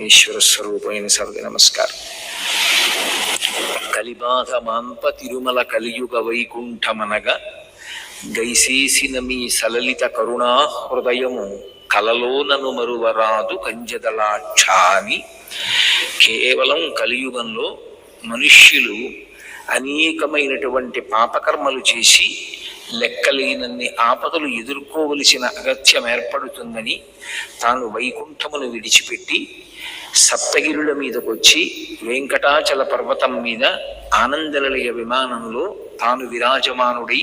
పరమేశ్వర స్వరూపమైన సర్వ నమస్కారం. కలిబాధ మాన్ప తిరుమల కలియుగ వైకుంఠమనగా గైసేసిన మీ సలలిత కరుణా హృదయము కలలోనను మరువరాదు కంజదలాక్షాని. కేవలం కలియుగంలో మనుష్యులు అనేకమైనటువంటి పాపకర్మలు చేసి లెక్కలేనన్ని ఆపదలు ఎదుర్కోవలసిన అగత్యం ఏర్పడుతుందని తాను వైకుంఠమును విడిచిపెట్టి సప్తగిరుల మీదకొచ్చి వెంకటాచల పర్వతం మీద ఆనందనిలయ విమానంలో తాను విరాజమానుడై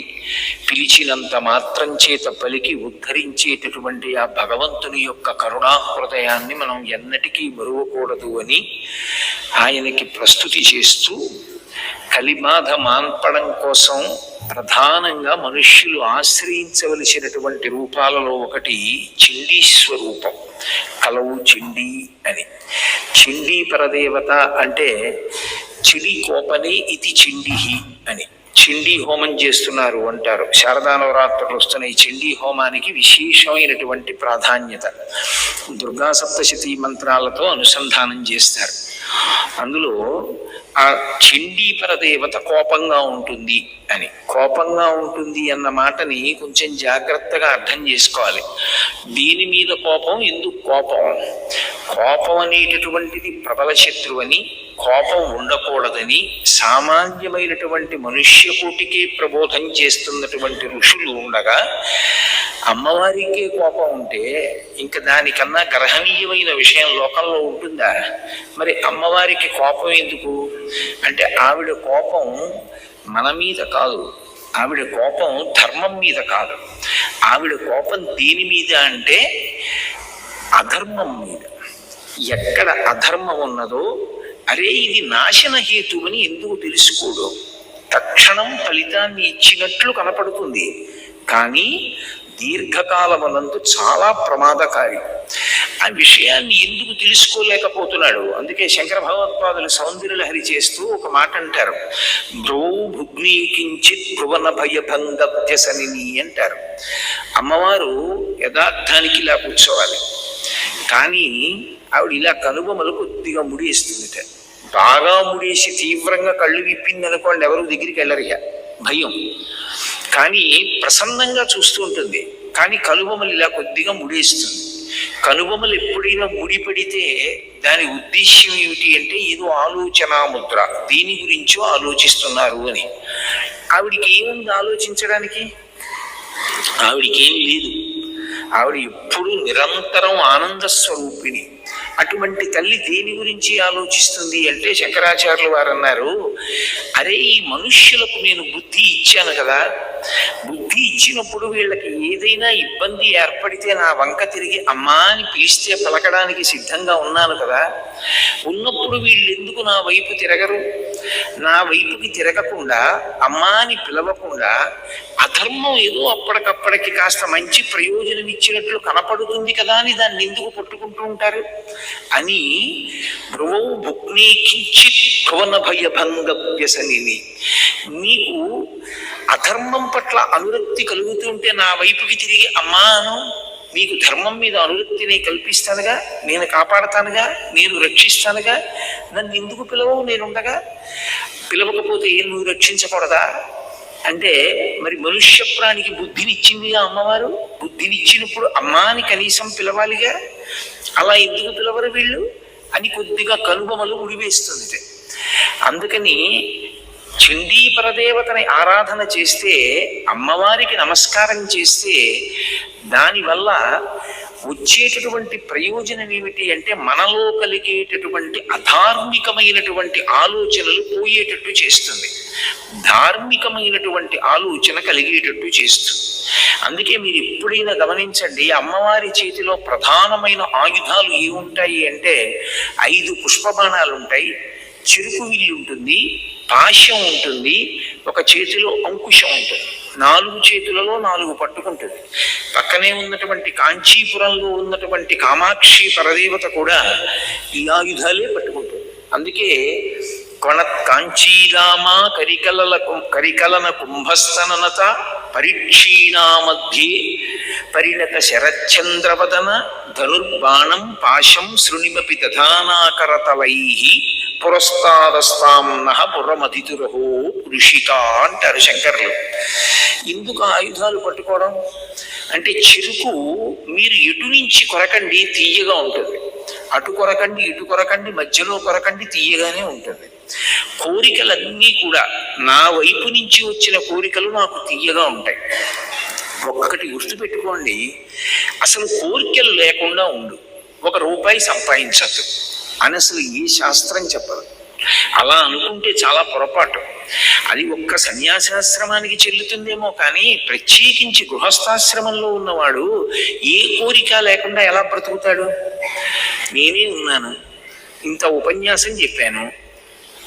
పిలిచినంత మాత్రం చేత పలికి ఉద్ధరించేటటువంటి ఆ భగవంతుని యొక్క కరుణాహృదయాన్ని మనం ఎన్నటికీ మరువకూడదు అని ఆయనకి ప్రస్తుతి చేస్తూ కలిబాధ మాన్పడం కోసం ప్రధానంగా మనుష్యులు ఆశ్రయించవలసినటువంటి రూపాలలో ఒకటి చండీ స్వరూపం. కలవు చండీ అని. చండీ పరదేవత అంటే చిడి కోపని ఇది చండీ అని. చండీ హోమం చేస్తున్నారు అంటారు. శారదా నవరాత్రులు వస్తున్న ఈ చండీ హోమానికి విశేషమైనటువంటి ప్రాధాన్యత. దుర్గా సప్తశతీ మంత్రాలతో అనుసంధానం చేస్తారు. అందులో ఆ చండీపర దేవత కోపంగా ఉంటుంది అని. కోపంగా ఉంటుంది అన్న మాటని కొంచెం జాగ్రత్తగా అర్థం చేసుకోవాలి. దీని మీద కోపం, ఎందుకు కోపం? కోపం అనేటటువంటిది ప్రబల శత్రువని, కోపం ఉండకూడదని సామాన్యమైనటువంటి మనుష్యకోటికే ప్రబోధం చేస్తున్నటువంటి ఋషులు ఉండగా అమ్మవారికే కోపం ఉంటే ఇంకా దానికన్నా గ్రహణీయమైన విషయం లోకంలో ఉంటుందా? మరి అమ్మవారికి కోపం ఎందుకు అంటే ఆవిడ కోపం మన మీద కాదు, ఆవిడ కోపం ధర్మం మీద కాదు. ఆవిడ కోపం దేని మీద అంటే అధర్మం మీద. ఎక్కడ అధర్మం ఉన్నదో అరే ఇది నాశన హేతువని ఎందుకు తెలుసుకోడు? తక్షణం ఫలితాన్ని ఇచ్చినట్లు కనపడుతుంది, కానీ దీర్ఘకాలమునందు చాలా ప్రమాదకారి. ఆ విషయాన్ని ఎందుకు తెలుసుకోలేకపోతున్నాడు? అందుకే శంకర భగవత్పాదులు సౌందర్యలహరి చేస్తూ ఒక మాట అంటారు, భ్రౌ భుగ్నీ కించిత్ భువన భయభంగత్యసని అంటారు. అమ్మవారు యథార్థానికి ఇలా కూర్చోవాలి, కానీ ఆవిడ ఇలా కనుబొమలు కొద్దిగా ముడేస్తుందిట. బాగా ముడేసి తీవ్రంగా కళ్ళు విప్పింది అనుకోండి, ఎవరు దగ్గరికి వెళ్ళరిగా, భయం. కానీ ప్రసన్నంగా చూస్తూ ఉంటుంది, కానీ కనుబొమలు ఇలా కొద్దిగా ముడేస్తుంది. కనుబొమలు ఎప్పుడైనా ముడిపడితే దాని ఉద్దేశ్యం ఏమిటి అంటే ఏదో ఆలోచన ముద్ర, దీని గురించో ఆలోచిస్తున్నారు అని. ఆవిడికి ఏముంది ఆలోచించడానికి? ఆవిడికి ఏం లేదు. ఆవిడ ఎప్పుడు నిరంతరం ఆనంద స్వరూపిణి. అటువంటి తల్లి దేని గురించి ఆలోచిస్తుంది అంటే శంకరాచార్యులు వారు అన్నారు, అరే ఈ మనుష్యులకు నేను బుద్ధి ఇచ్చాను కదా, బుద్ధి ఇచ్చినప్పుడు వీళ్ళకి ఏదైనా ఇబ్బంది ఏర్పడితే నా వంక తిరిగి అమ్మా అని పిలిస్తే పలకడానికి సిద్ధంగా ఉన్నాను కదా, ఉన్నప్పుడు వీళ్ళు ఎందుకు నా వైపు తిరగరు? నా వైపుకి తిరగకుండా అమ్మా అని పిలవకుండా అధర్మం ఏదో అప్పటికప్పటికి కాస్త మంచి ప్రయోజనం ఇచ్చినట్లు కనపడుతుంది కదా అని దాన్ని ఎందుకు పట్టుకుంటూ ఉంటారు అని భ్రువౌ భుగ్నీ కించిత్ భువన భయభంగవ్యసని. నీకు అధర్మం పట్ల అనురక్తి కలుగుతుంటే నా వైపుకి తిరిగి అమ్మాను, నీకు ధర్మం మీద అనురక్తిని కల్పిస్తానుగా, నేను కాపాడతానుగా, నేను రక్షిస్తానుగా, నన్ను ఎందుకు పిలవవు? నేనుండగా పిలవకపోతే ఏం నువ్వు రక్షించకూడదా అంటే మరి మనుష్య ప్రాణికి బుద్ధినిచ్చిందిగా అమ్మవారు. బుద్ధినిచ్చినప్పుడు అమ్మాని కనీసం పిలవాలిగా, అలా ఎందుకు పిలవరు వీళ్ళు అని కొద్దిగా కనుబొమలు ఉడివేస్తుంది. అందుకని చండీ పరదేవతని ఆరాధన చేస్తే, అమ్మవారికి నమస్కారం చేస్తే దానివల్ల వచ్చేటటువంటి ప్రయోజనం ఏమిటి అంటే మనలో కలిగేటటువంటి అధార్మికమైనటువంటి ఆలోచనలు పోయేటట్టు చేస్తుంది, ధార్మికమైనటువంటి ఆలోచన కలిగేటట్టు చేస్తుంది. అందుకే మీరు ఎప్పుడైనా గమనించండి, అమ్మవారి చేతిలో ప్రధానమైన ఆయుధాలు ఏముంటాయి అంటే 5 పుష్పబాణాలు ఉంటాయి, చెరుకు విల్లు ఉంటుంది, పాశం ఉంటుంది, ఒక చేతిలో అంకుశం ఉంటుంది, 4 చేతులలో 4 పట్టుకుంటుంది. పక్కనే ఉన్నటువంటి కాంచీపురంలో ఉన్నటువంటి కామాక్షి పరదేవత కూడా ఈ ఆయుధాలే పట్టుకుంటుంది. అందుకే కొణ కాంచీరామ కరికలన కుంభస్తననత పరిక్షీణా మధ్యే పరిణత శరచంద్రవదన ధనుర్బాణం పాశం శృణిమపి దధానాకరతలై పురస్తాదస్తాం నహ పురమధితురహో ఋషిక అంటారు శంకర్లు. ఎందుకు ఆయుధాలు పట్టుకోవడం అంటే, చెరుకు మీరు ఎటు నుంచి కొరకండి తీయగా ఉంటుంది, అటు కొరకండి ఇటు కొరకండి మధ్యలో కొరకండి తీయగానే ఉంటుంది. కోరికలన్నీ కూడా నా వైపు నుంచి వచ్చిన కోరికలు నాకు తీయగా ఉంటాయి. ఒక్కటి గుర్తుపెట్టుకోండి, అసలు కోరికలు లేకుండా ఉండు, ₹1 సంపాదించద్దు అని అసలు ఏ శాస్త్రం చెప్పదు. అలా అనుకుంటే చాలా పొరపాటు. అది ఒక్క సన్యాసాశ్రమానికి చెల్లుతుందేమో కానీ ప్రత్యేకించి గృహస్థాశ్రమంలో ఉన్నవాడు ఏ కోరిక లేకుండా ఎలా బ్రతుకుతాడు? నేనే ఉన్నాను, ఇంత ఉపన్యాసం చెప్పాను,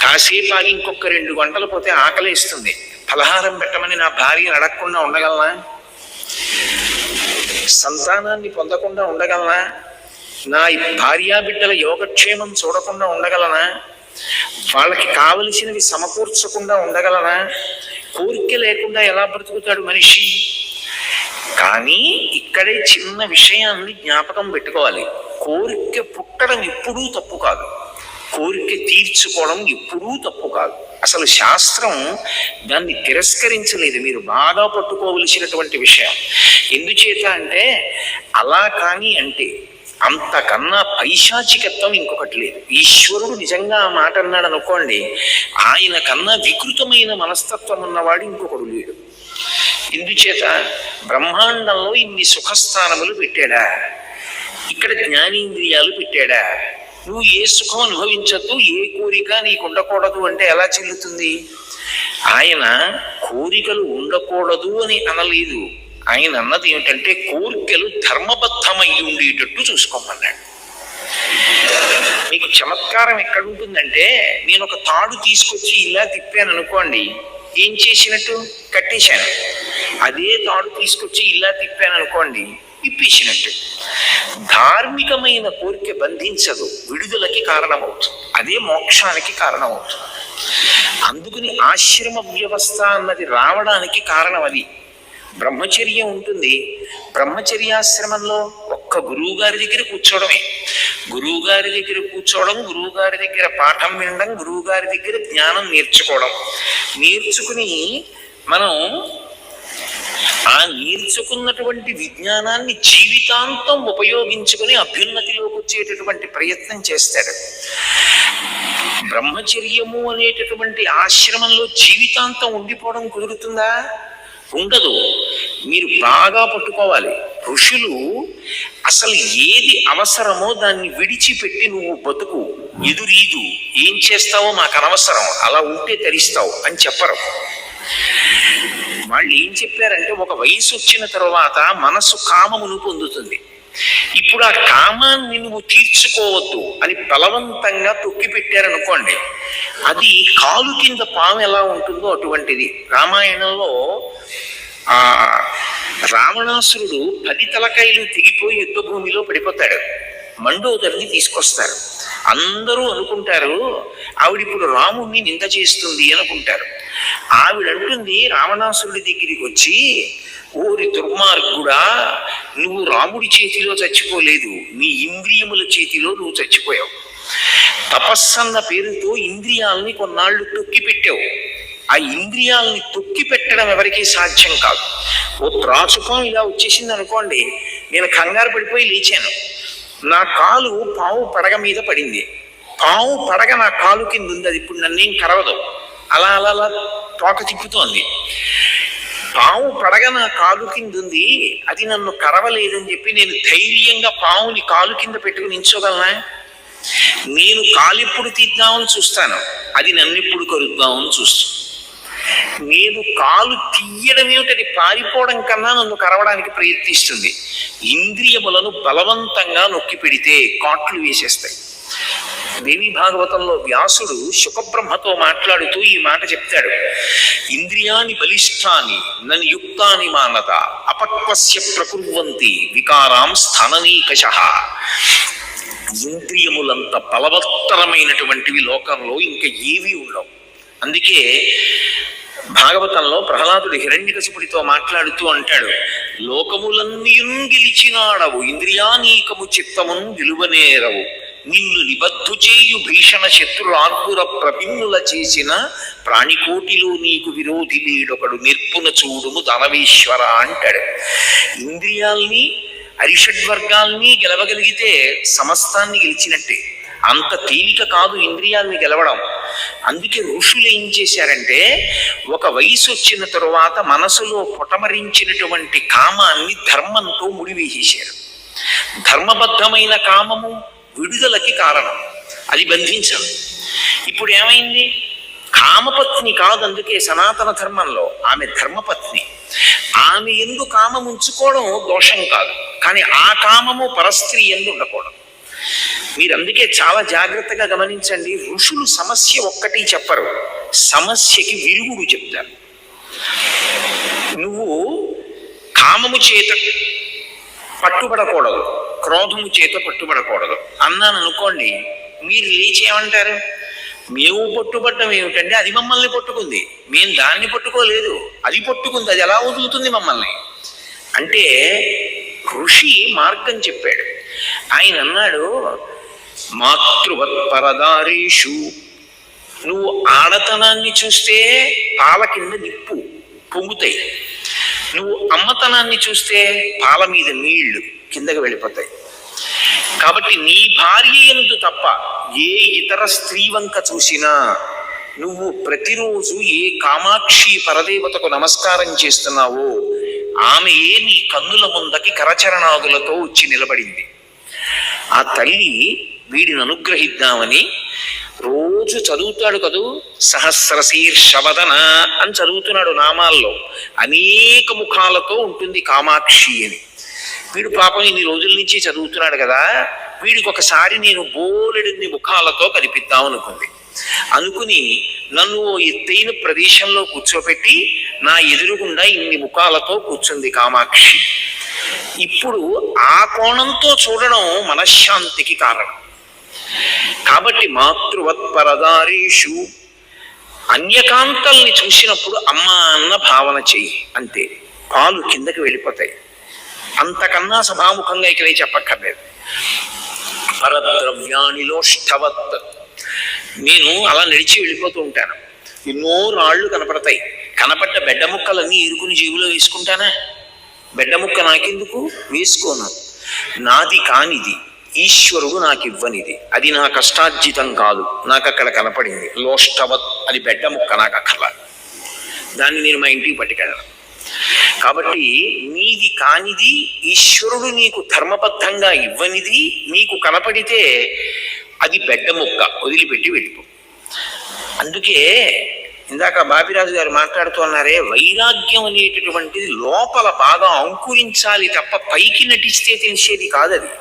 కాసేపు ఆగి ఇంకొక 2 గంటలు పోతే ఆకలిస్తుంది, పలహారం పెట్టమని నా భార్యను అడగకుండా ఉండగలనా? సంతానాన్ని పొందకుండా ఉండగలనా? నా భార్యాబిడ్డల యోగక్షేమం చూడకుండా ఉండగలనా? వాళ్ళకి కావలసినవి సమకూర్చకుండా ఉండగలనా? కోరిక లేకుండా ఎలా బ్రతుకుతాడు మనిషి? కానీ ఇక్కడే చిన్న విషయాన్ని జ్ఞాపకం పెట్టుకోవాలి. కోరిక పుట్టడం ఎప్పుడూ తప్పు కాదు, కోరిక తీర్చుకోవడం ఎప్పుడూ తప్పు కాదు. అసలు శాస్త్రం దాన్ని తిరస్కరించలేదు. మీరు బాగా పట్టుకోవలసినటువంటి విషయం. ఎందుచేత అంటే, అలా కానీ అంటే అంతకన్నా పైశాచికత్వం ఇంకొకటి లేదు. ఈశ్వరుడు నిజంగా ఆ మాట అన్నాడు అనుకోండి, ఆయన కన్నా వికృతమైన మనస్తత్వం ఉన్నవాడు ఇంకొకడు లేడు. ఎందుచేత బ్రహ్మాండంలో ఇన్ని సుఖస్థానములు పెట్టాడా, ఇక్కడ జ్ఞానేంద్రియాలు పెట్టాడా, నువ్వు ఏ సుఖం అనుభవించద్దు, ఏ కోరిక నీకు ఉండకూడదు అంటే ఎలా చెల్లుతుంది? ఆయన కోరికలు ఉండకూడదు అని అనలేదు. ఆయన అన్నది ఏమిటంటే, కోరికలు ధర్మబద్ధమై ఉండేటట్టు చూసుకోమన్నాడు. మీకు చమత్కారం ఎక్కడుంటుందంటే, నేను ఒక తాడు తీసుకొచ్చి ఇలా తిప్పాను అనుకోండి, ఏం చేసినట్టు? కట్టేశాను. అదే తాడు తీసుకొచ్చి ఇలా తిప్పాను అనుకోండి, ఇప్పేసినట్టు. ధార్మికమైన కోరిక బంధించదు, విడుదలకి కారణమవుతుంది, అదే మోక్షానికి కారణమవుతుంది. అందుకని ఆశ్రమ వ్యవస్థ అన్నది రావడానికి కారణం అది. బ్రహ్మచర్యం ఉంటుంది, బ్రహ్మచర్యాశ్రమంలో ఒక్క గురువు గారి దగ్గర కూర్చోవడమే. గురువు గారి దగ్గర కూర్చోవడం, గురువు గారి దగ్గర పాఠం వినడం, గురువు గారి దగ్గర జ్ఞానం నేర్చుకోవడం. నేర్చుకుని మనం ఆ నేర్చుకున్నటువంటి విజ్ఞానాన్ని జీవితాంతం ఉపయోగించుకుని అభ్యున్నతిలోకి వచ్చేటటువంటి ప్రయత్నం చేస్తాడు. బ్రహ్మచర్యము అనేటటువంటి ఆశ్రమంలో జీవితాంతం ఉండిపోవడం కుదురుతుందా? ఉండదు. మీరు బాగా పట్టుకోవాలి. ఋషులు అసలు ఏది అవసరమో దాన్ని విడిచిపెట్టి నువ్వు బతుకు, ఎదురీదు, ఏం చేస్తావో మాకు అనవసరం, అలా ఉంటే తరిస్తావు అని చెప్పరు. వాళ్ళు ఏం చెప్పారంటే, ఒక వయసు వచ్చిన తర్వాత మనసు కామమును పొందుతుంది. ఇప్పుడు ఆ కామాన్ని నువ్వు తీర్చుకోవద్దు అని బలవంతంగా తొక్కి పెట్టారనుకోండి, అది కాలు కింద పాము ఎలా ఉంటుందో అటువంటిది. రామాయణంలో ఆ రావణాసురుడు 10 తలకాయలు తెగిపోయి యుద్ధ భూమిలో పడిపోతాడు. మండోదరిని తీసుకొస్తారు. అందరూ అనుకుంటారు ఆవిడిప్పుడు రాముణ్ణి నింద చేస్తుంది అనుకుంటారు. ఆవిడంటుంది రావణాసురుడి దగ్గరికి వచ్చి, ఓరి దుర్మార్గుడా, నువ్వు రాముడి చేతిలో చచ్చిపోలేదు, నీ ఇంద్రియముల చేతిలో నువ్వు చచ్చిపోయావు. తపస్సన్న పేరుతో ఇంద్రియాలని కొన్నాళ్ళు తొక్కి పెట్టావు. ఆ ఇంద్రియాలని తొక్కి పెట్టడం ఎవరికీ సాధ్యం కాదు. ఓ త్రాచుకం ఇలా వచ్చేసింది అనుకోండి, నేను కంగారు పడిపోయి లేచాను, నా కాలు పావు పడగ మీద పడింది, పావు పడగ నా కాలు కింద ఉంది, అది ఇప్పుడు నన్నేం కరవదు, అలా అలా అలా తోక తిప్పుతోంది. పావు పడగ నా కాలు కింద ఉంది, అది నన్ను కరవలేదని చెప్పి నేను ధైర్యంగా పావుని కాలు కింద పెట్టుకుని నించోగలనా? నేను కాలిప్పుడు తీద్దామని చూస్తాను, అది నన్నెప్పుడు కరుద్దామని చూస్తాను. నేను కాలు తీయడం ఏమిటది పారిపోవడం కన్నా నన్ను కరవడానికి ప్రయత్నిస్తుంది. ఇంద్రియములను బలవంతంగా నొక్కి పెడితే కాట్లు వేసేస్తాయి. దేవి భాగవతంలో వ్యాసుడు శుకబ్రహ్మతో మాట్లాడుతూ ఈ మాట చెప్తాడు. ఇంద్రియాని బలిష్టాని నన్ను యుక్తాని మానత అపక్వస్య ప్రకుర్వంతి వికారాం స్థాననీకషః. ఇంద్రియములంత బలవత్తరమైనటువంటివి లోకంలో ఇంకా ఏవి ఉండవు. అందుకే భాగవతంలో ప్రహ్లాదుడు హిరణ్యకశిపుడితో మాట్లాడుతూ అంటాడు, లోకములన్నీయున్ గెలిచినాడవు, ఇంద్రియానీకము చిత్తమున్ విలువనేరవు, నిన్ను నిబద్ధు చేయు భీషణ శత్రురార్పుర ప్రభిన్నుల చేసిన ప్రాణికోటిలో నీకు విరోధి లేడొకడు, నిర్పున చూడుము దానవేశ్వర అంటాడు. ఇంద్రియాల్ని అరిషడ్వర్గాల్ని గెలవగలిగితే సమస్తాన్ని గెలిచినట్టే. అంత తేలిక కాదు ఇంద్రియాల్ని గెలవడం. అందుకే ఋషులు ఏం చేశారంటే, ఒక వయసు వచ్చిన తరువాత మనసులో పొటమరించినటువంటి కామాన్ని ధర్మంతో ముడివేసేశారు. ధర్మబద్ధమైన కామము విడుదలకి కారణం, అది బంధించదు. ఇప్పుడు ఏమైంది? కామపత్ని కాదు, అందుకే సనాతన ధర్మంలో ఆమె ధర్మపత్ని. ఆమె ఎందు కామం ఉంచుకోవడం దోషం కాదు, కానీ ఆ కామము పరస్త్రీ ఎందు ఉండకూడదు. మీరు అందుకే చాలా జాగ్రత్తగా గమనించండి. ఋషులు సమస్య ఒక్కటి చెప్పరు, సమస్యకి విరుగుడు చెప్తారు. నువ్వు కామము చేత పట్టుబడకూడదు, క్రోధము చేత పట్టుబడకూడదు అన్నాను అనుకోండి, మీరు లేచి ఏమంటారు? మేము పట్టుబడ్డం ఏమిటంటే అది మమ్మల్ని పట్టుకుంది, మేము దాన్ని పట్టుకోలేదు, అది పట్టుకుంది, అది ఎలా వదులుతుంది మమ్మల్ని అంటే? ఋషి మార్గం చెప్పాడు. ఆయన అన్నాడు, మాతృవత్పరదారీషు, నువ్వు ఆడతనాన్ని చూస్తే పాల కింద నిప్పు పొంగుతాయి, నువ్వు అమ్మతనాన్ని చూస్తే పాల మీద నీళ్లు కిందకి వెళ్ళిపోతాయి. కాబట్టి నీ భార్య యందు తప్ప ఏ ఇతర స్త్రీ వంక చూసినా నువ్వు ప్రతిరోజు ఏ కామాక్షి పరదేవతకు నమస్కారం చేస్తున్నావో ఆమె నీ కన్నుల ముందకి కరచరణాదులతో వచ్చి నిలబడింది. ఆ తల్లి వీడిని అనుగ్రహిద్దామని రోజు చదువుతాడు కదూ, సహస్రశీర్షవదన అని చదువుతున్నాడు నామాల్లో. అనేక ముఖాలతో ఉంటుంది కామాక్షి అని. వీడు పాపం ఇన్ని రోజుల నుంచి చదువుతున్నాడు కదా, వీడికి ఒకసారి నేను బోలెడిన్ని ముఖాలతో కనిపిద్దాం అనుకుని నన్ను ఎత్తైన ప్రదేశంలో కూర్చోపెట్టి నా ఎదురుగుండా ఇన్ని ముఖాలతో కూర్చుంది కామాక్షి. ఇప్పుడు ఆ కోణంతో చూడడం మనశ్శాంతికి కారణం. కాబట్టి మాతృవత్పరదారీషు, అన్యకాంతల్ని చూసినప్పుడు అమ్మ అన్న భావన చెయ్యి, అంతే, పాలు కిందకి వెళ్ళిపోతాయి. అంతకన్నా సభాముఖంగా ఇక్కడ చెప్పక్కర్లేదు. పరద్రవ్యానిలోష్టవత్, నేను అలా నడిచి వెళ్ళిపోతూ ఉంటాను, ఎన్నో రాళ్ళు కనపడతాయి, కనపడ్డ బెడ్డ ముక్కలన్నీ ఇరుకుని జేబులో వేసుకుంటానా? బెడ్డ ముక్క నాకెందుకు? వేసుకోను. నాది కానిది ఈశ్వరుడు నాకు ఇవ్వనిది, అది నా కష్టార్జితం కాదు, నాకు అక్కడ కనపడింది లోష్టవత్, అది బెడ్డ ముక్క, నాకు అక్కర్లా, దాన్ని నేను మా ఇంటికి పట్టుకెళ్ళను. కాబట్టి నీది కానిది ఈశ్వరుడు నీకు ధర్మబద్ధంగా ఇవ్వనిది నీకు కనపడితే అది బెడ్డ ముక్క, వదిలిపెట్టి వెళ్ళిపో. అందుకే ఇందాక బాపిరాజు గారు మాట్లాడుతూ అన్నారే, వైరాగ్యం అనేటటువంటిది లోపల బాగా అంకురించాలి తప్ప పైకి నటిస్తే తెలిసేది కాదది.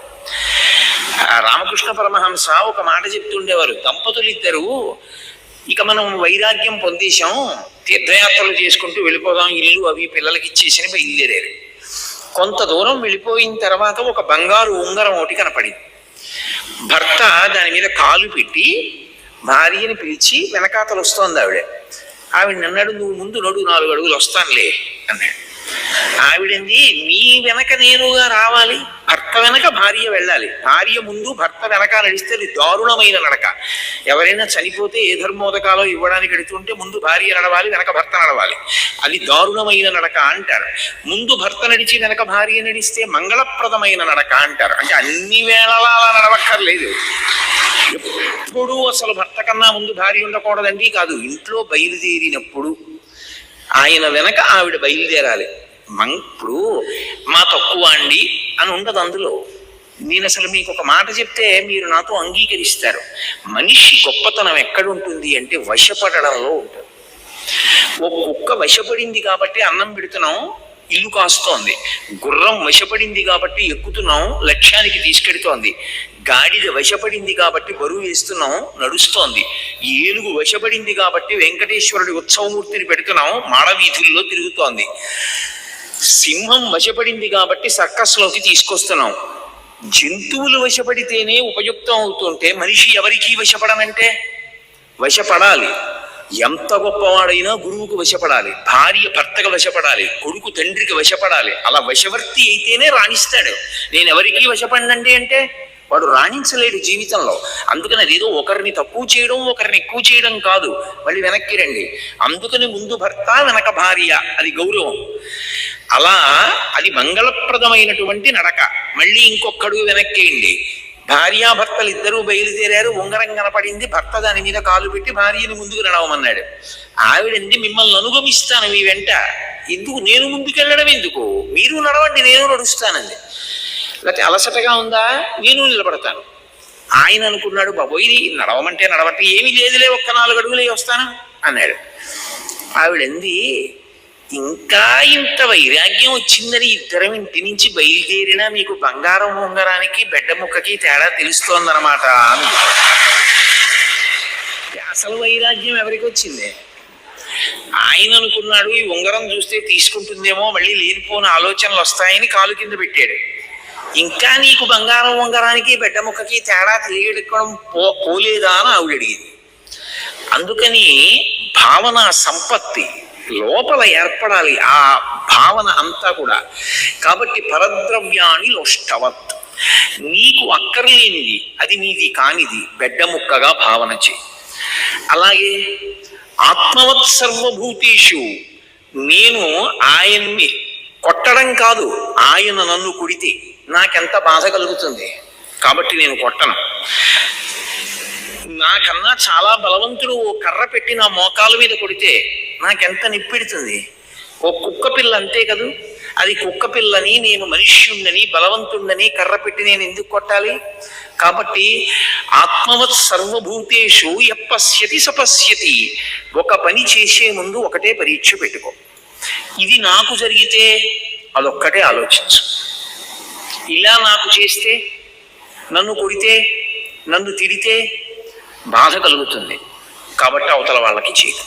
రామకృష్ణ పరమహంస ఒక మాట చెప్తుండేవారు, దంపతులిద్దరూ ఇక మనం వైరాగ్యం పొందేశాం, తీర్థయాత్రలు చేసుకుంటూ వెళ్ళిపోదాం, ఇల్లు అవి పిల్లలకి ఇచ్చేసి బయలుదేరారు. కొంత దూరం వెళ్ళిపోయిన తర్వాత ఒక బంగారు ఉంగరం ఒకటి కనపడింది. భర్త దాని మీద కాలు పెట్టి భార్యని పిలిచి వెనకాతలు వస్తోంది ఆవిడ అన్నాడు, నువ్వు ముందు నడు, 4 అడుగులు వస్తానులే అన్నాడు. ఆవిడంది, నీ వెనక నేనుగా రావాలి, భర్త వెనక భార్య వెళ్ళాలి, భార్య ముందు భర్త వెనక నడిస్తే అది దారుణమైన నడక. ఎవరైనా చనిపోతే ఏ ధర్మోదకాలో ఇవ్వడానికి ఎడుతుంటే ముందు భార్య నడవాలి, వెనక భర్త నడవాలి, అది దారుణమైన నడక అంటారు. ముందు భర్త నడిచి వెనక భార్య నడిస్తే మంగళప్రదమైన నడక అంటారు. అంటే అన్ని వేళలా అలా నడవక్కర్లేదు, ఎప్పుడు అసలు భర్త కన్నా ముందు భార్య ఉండకూడదండి కాదు, ఇంట్లో బయలుదేరినప్పుడు ఆయన వెనక ఆవిడ బయలుదేరాలి. ఇప్పుడు మా తక్కువ అండి అని ఉండదు అందులో. నేను అసలు మీకు ఒక మాట చెప్తే మీరు నాతో అంగీకరిస్తారు. మనిషి గొప్పతనం ఎక్కడుంటుంది అంటే వశపడడంలో ఉంటుంది. ఒక కుక్క వశపడింది కాబట్టి అన్నం పెడుతున్నాం, ఇల్లు కాస్తోంది. గుర్రం వశపడింది కాబట్టి ఎక్కుతున్నాం, లక్ష్యానికి తీసుకెడుతోంది. గాడిద వశపడింది కాబట్టి బరువు వేస్తున్నాం, నడుస్తోంది. ఏనుగు వశపడింది కాబట్టి వెంకటేశ్వరుడి ఉత్సవమూర్తిని పెడుతున్నాం, మాడవీధుల్లో తిరుగుతోంది. సింహం వశపడింది కాబట్టి సర్కస్లోకి తీసుకొస్తున్నాం. జంతువులు వశపడితేనే ఉపయుక్తం అవుతుంటే మనిషి ఎవరికీ వశపడనంటే వశపడాలి. ఎంత గొప్పవాడైనా గురువుకు వశపడాలి, భార్య భర్తకు వశపడాలి, కొడుకు తండ్రికి వశపడాలి. అలా వశవర్తి అయితేనే రాణిస్తాడు. నేను ఎవరికీ వశపడినండి అంటే వాడు రాణించలేడు జీవితంలో. అందుకని అదేదో ఒకరిని తక్కువ చేయడం ఒకరిని ఎక్కువ చేయడం కాదు, మళ్ళీ వెనక్కి రండి. అందుకని ముందు భర్త వెనక భార్య, అది గౌరవం. అలా అది మంగళప్రదమైనటువంటి నడక. మళ్ళీ ఇంకొకడు వెనక్కేయండి. భార్యాభర్తలు ఇద్దరూ బయలుదేరారు, ఉంగరం కనపడింది, భర్త దాని మీద కాలు పెట్టి భార్యని ముందుకు నడవమన్నాడు. ఆవిడండి మిమ్మల్ని అనుగమిస్తాను మీ వెంట, ఎందుకు నేను ముందుకెళ్ళడం ఎందుకు, మీరు నడవండి నేను నడుస్తానండి. లేకపోతే అలసటగా ఉందా, నేను నిలబడతాను. ఆయన అనుకున్నాడు, బాబోయ్ ఇది నడవమంటే నడవట్టే, ఏమీ లేదులే ఒక్క 4 అడుగులే వస్తాను అన్నాడు. ఆవిడంది, ఇంకా ఇంత వైరాగ్యం వచ్చిందని ఇద్దరం ఇంటి నుంచి బయలుదేరినా మీకు బంగారం ఉంగరానికి బెడ్డ ముక్కకి తేడా తెలుస్తోందన్నమాట. అసలు వైరాగ్యం ఎవరికి వచ్చింది? ఆయన అనుకున్నాడు ఈ ఉంగరం చూస్తే తీసుకుంటుందేమో, మళ్ళీ లేనిపోని ఆలోచనలు వస్తాయని కాలు కింద పెట్టాడు. ఇంకా నీకు బంగారం ఉంగరానికి బెడ్డ ముక్కకి తేడా తెలియడం పోలేదా అని ఆవిడ అడిగింది. అందుకని భావన సంపత్తి లోపల ఏర్పడాలి, ఆ భావన అంతా కూడా. కాబట్టి పరద్రవ్యాన్ని లోష్టవత్, నీకు అక్కర్లేనిది, అది నీది కానిది బెడ్డ ముక్కగా భావన చేయి. అలాగే ఆత్మవత్ సర్వభూతేషు, నేను ఆయన్ని కొట్టడం కాదు, ఆయన నన్ను కొడితే నాకెంత బాధ కలుగుతుంది, కాబట్టి నేను కొట్టను. నాకన్నా చాలా బలవంతుడు ఓ కర్ర పెట్టి నా మోకాల మీద కొడితే నాకెంత నిప్పెడుతుంది. ఓ కుక్క పిల్ల అంతే కదూ, అది కుక్క పిల్లని నేను మనుష్యుణ్ణని బలవంతుణ్ణని కర్ర పెట్టి నేను ఎందుకు కొట్టాలి? కాబట్టి ఆత్మవత్ సర్వభూతేషు యపశ్యతి సపశ్యతి, ఒక పని చేసే ముందు ఒకటే పరీక్ష పెట్టుకో. ఇది నాకు జరిగితే అదొక్కటే ఆలోచించు. ఇలా నాకు చేస్తే, నన్ను కొడితే, నన్ను తిడితే బాధ కలుగుతుంది, కాబట్టి అవతల వాళ్ళకి చేయదు.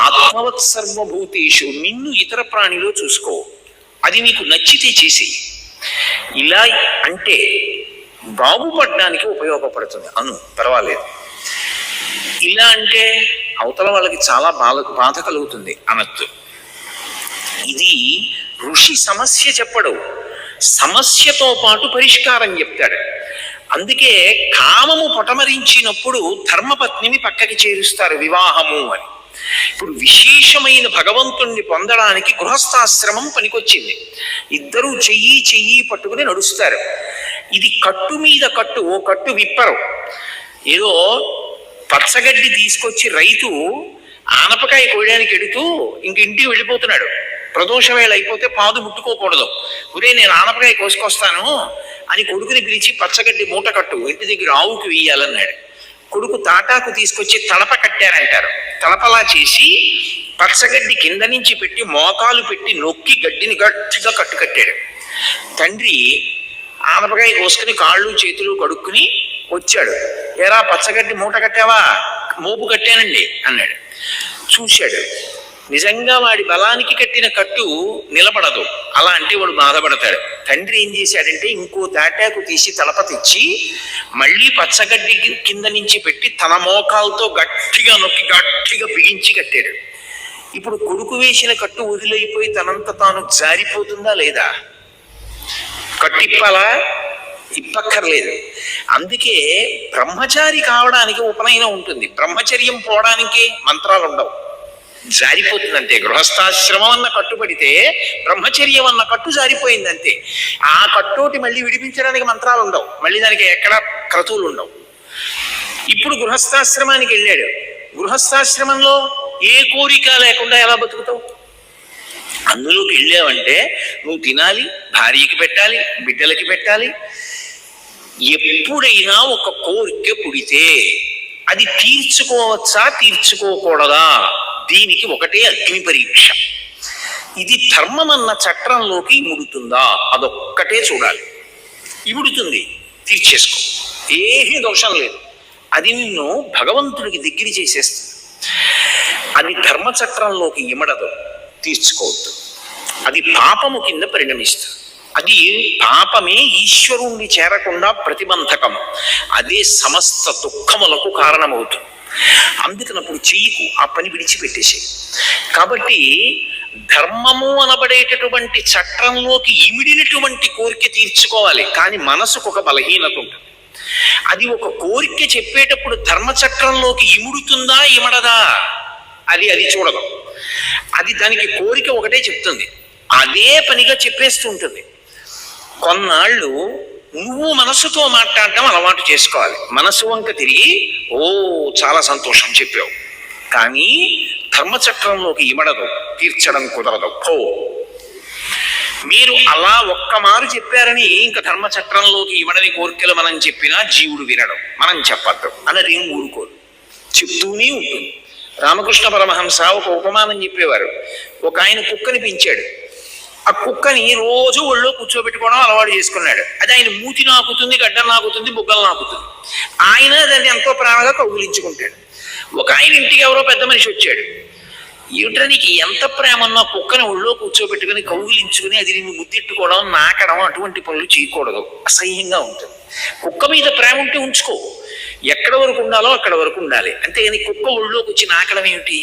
ఆత్మవత్ సర్వభూతేషు, నిన్ను ఇతర ప్రాణిలో చూసుకో, అది నీకు నచ్చితే చేసేయి. ఇలా అంటే బాగుపడడానికి ఉపయోగపడుతుంది అను, పర్వాలేదు. ఇలా అంటే అవతల వాళ్ళకి చాలా బాధ కలుగుతుంది అనొద్దు. ఇది ఋషి సమస్య చెప్పడు, సమస్యతో పాటు పరిష్కారం చెప్తాడు. అందుకే కామము పొటమరించినప్పుడు ధర్మపత్నిని పక్కకి చేరుస్తారు వివాహము అని. ఇప్పుడు విశేషమైన భగవంతుణ్ణి పొందడానికి గృహస్థాశ్రమం పనికొచ్చింది. ఇద్దరూ చెయ్యి పట్టుకుని నడుస్తారు. ఇది కట్టు మీద కట్టు, ఓ కట్టు విప్పరు. ఏదో పచ్చగడ్డి తీసుకొచ్చి రైతు ఆనపకాయ కోయడానికి ఎడుతూ ఇంక ఇంటికి వెళ్ళిపోతున్నాడు. ప్రదోష వేళ అయిపోతే పాదు ముట్టుకోకూడదు. ఒరే నేను ఆనపకాయ కోసుకొస్తాను అని కొడుకుని పిలిచి పచ్చగడ్డి మూట కట్టు, ఇంటి దగ్గర ఆవుకి వేయాలన్నాడు. కొడుకు తాటాకు తీసుకొచ్చి తలప కట్టారంటారు. తలపలా చేసి పచ్చగడ్డి కింద నుంచి పెట్టి మోకాలు పెట్టి నొక్కి గడ్డిని గట్టిగా కట్టాడు. తండ్రి ఆనపకాయ కోసుకుని కాళ్ళు చేతులు కడుక్కుని వచ్చాడు. ఎరా పచ్చగడ్డి మూట కట్టావా? మోపు కట్టానండి అన్నాడు. చూశాడు, నిజంగా వాడి బలానికి కట్టిన కట్టు నిలబడదు. అలా అంటే వాడు బాధపడతాడు. తండ్రి ఏం చేశాడంటే ఇంకో తాటాకు తీసి తలప తెచ్చి మళ్ళీ పచ్చగడ్డి కింద నుంచి పెట్టి తన మోకాలతో గట్టిగా నొక్కి గట్టిగా బిగించి కట్టాడు. ఇప్పుడు కొడుకు వేసిన కట్టు వదిలైపోయి తనంత తాను జారిపోతుందా లేదా? కట్టు ఇప్పాలా? ఇప్పక్కర్లేదు. అందుకే బ్రహ్మచారి కావడానికి ఉపనయనం ఉంటుంది, బ్రహ్మచర్యం పోవడానికి మంత్రాలు ఉండవు. జారిపోతుందంటే గృహస్థాశ్రమం అన్న కట్టుబడితే బ్రహ్మచర్యం అన్న కట్టు జారిపోయిందంతే. ఆ కట్టోటి మళ్ళీ విడిపించడానికి మంత్రాలు ఉండవు, మళ్ళీ దానికి ఎక్కడ క్రతువులు ఉండవు. ఇప్పుడు గృహస్థాశ్రమానికి వెళ్ళాడు. గృహస్థాశ్రమంలో ఏ కోరిక లేకుండా ఎలా బతుకుతావు? అందులోకి వెళ్ళావంటే నువ్వు తినాలి, భార్యకి పెట్టాలి, బిడ్డలకి పెట్టాలి. ఎప్పుడైనా ఒక కోరిక పుడితే అది తీర్చుకోవచ్చా తీర్చుకోకూడదా, దీనికి ఒకటే అగ్ని పరీక్ష. ఇది ధర్మం అన్న చట్రంలోకి ఇముడుతుందా, అదొక్కటే చూడాలి. ఇముడుతుంది, తీర్చేసుకో, ఏమీ దోషం లేదు. అది నిన్ను భగవంతుడికి దగ్గర చేసేస్తుంది. అది ధర్మచక్రంలోకి ఇమడదు, తీర్చుకోవద్దు. అది పాపము కింద పరిణమిస్తుంది. అది పాపమే ఈశ్వరుణ్ణి చేరకుండా ప్రతిబంధకం. అదే సమస్త దుఃఖములకు కారణమవుతుంది. అందుకనప్పుడు చెయ్యకు, ఆ పని విడిచిపెట్టేసేయి. కాబట్టి ధర్మము అనబడేటటువంటి చట్రంలోకి ఇమిడినటువంటి కోరిక తీర్చుకోవాలి, కానీ మనసుకు ఒక బలహీనత ఉంటుంది. అది ఒక కోరిక చెప్పేటప్పుడు ధర్మచక్రంలోకి ఇముడుతుందా ఇమడదా అది చూడదు. అది దానికి కోరిక ఒకటే చెప్తుంది, అదే పనిగా చెప్పేస్తూ ఉంటుంది. కొన్నాళ్ళు నువ్వు మనసుతో మాట్లాడడం అలవాటు చేసుకోవాలి. మనసు వంక తిరిగి ఓ చాలా సంతోషం చెప్పావు, కానీ ధర్మచక్రంలోకి ఇమడదు, తీర్చడం కుదరదు. పో. మీరు అలా ఒక్క మారు చెప్పారని ఇంకా ధర్మచక్రంలోకి ఇవ్వడని కోరికలు మనం చెప్పినా జీవుడు వినడం, మనం చెప్పద్దు అన్నది ఏం ఊరుకోరు, చెప్తూనే ఉంటుంది. రామకృష్ణ పరమహంస ఒక ఉపమానం చెప్పేవారు. ఒక ఆయన కుక్కని పెంచాడు. ఆ కుక్కని రోజు ఒళ్ళో కూర్చోబెట్టుకోవడం అలవాటు చేసుకున్నాడు. అది ఆయన మూతి నాకుతుంది, గడ్డం నాకుతుంది, బుగ్గలు నాకుతుంది. ఆయన దాన్ని ఎంతో ప్రేమగా కౌగిలించుకుంటాడు. ఒక ఆయన ఇంటికి ఎవరో పెద్ద మనిషి వచ్చాడు. ఏమిట్రా నీకు ఎంత ప్రేమ ఉన్నా కుక్కని ఒళ్ళో కూర్చోబెట్టుకుని కౌగిలించుకుని అది నిన్ను ముద్దెట్టుకోవడం, నాకడం అటువంటి పనులు చేయకూడదు, అసహ్యంగా ఉంటుంది. కుక్క మీద ప్రేమ ఉంటే ఉంచుకో, ఎక్కడ వరకు ఉండాలో అక్కడ వరకు ఉండాలి. అంతేగాని కుక్క ఒళ్ళోకి వచ్చి నాకడం ఏమిటి,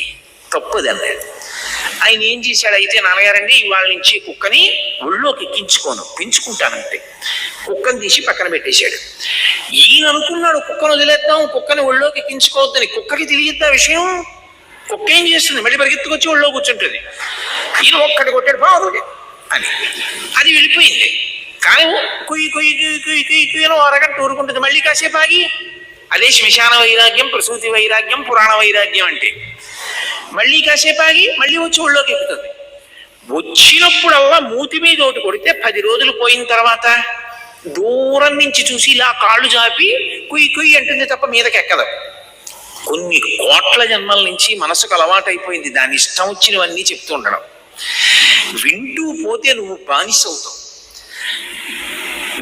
తప్పది అన్నాడు. ఆయన ఏం చేశాడు, అయితే నాన్నగారండి ఇవాళ నుంచి కుక్కని ఒళ్ళోకి ఎక్కించుకోను, పెంచుకుంటానంటే. కుక్కని తీసి పక్కన పెట్టేశాడు. ఈయన అనుకున్నాడు కుక్కను వదిలేద్దాం, కుక్కని ఒళ్ళోకి ఎక్కించుకోవద్దని. కుక్కకి తెలియద్దా విషయం? కుక్క ఏం చేస్తుంది, మళ్ళీ పరిగెత్తుకొచ్చి ఒళ్ళో కూర్చుంటుంది. ఈయన ఒక్కటి కొట్టాడు, బాగుంది అని, అది వెళ్ళిపోయింది. కానీ కుయ్యి కుయ్యి కుయ్యి కుయ్యి కుయ్యి కుయ్యను అరగంట ఊరుకుంటుంది. మళ్ళీ కాసేపు ఆగి, అదే శ్మశాన వైరాగ్యం, ప్రసూతి వైరాగ్యం, పురాణ వైరాగ్యం అంటే. మళ్ళీ కాసేపు ఆగి మళ్ళీ వచ్చి ఒళ్ళోకి ఎక్కుతుంది. వచ్చినప్పుడల్లా మూతి మీద ఒకటి కొడితే 10 రోజులు పోయిన తర్వాత దూరం నుంచి చూసి ఇలా కాళ్ళు చాపి కుయ్యి కుయ్యి అంటుంది తప్ప మీదకి ఎక్కదు. కొన్ని కోట్ల జన్మల నుంచి మనసుకు అలవాటైపోయింది దాని ఇష్టం వచ్చినవన్నీ చెప్తూ ఉండడం. వింటూ పోతే నువ్వు బానిసవుతావు.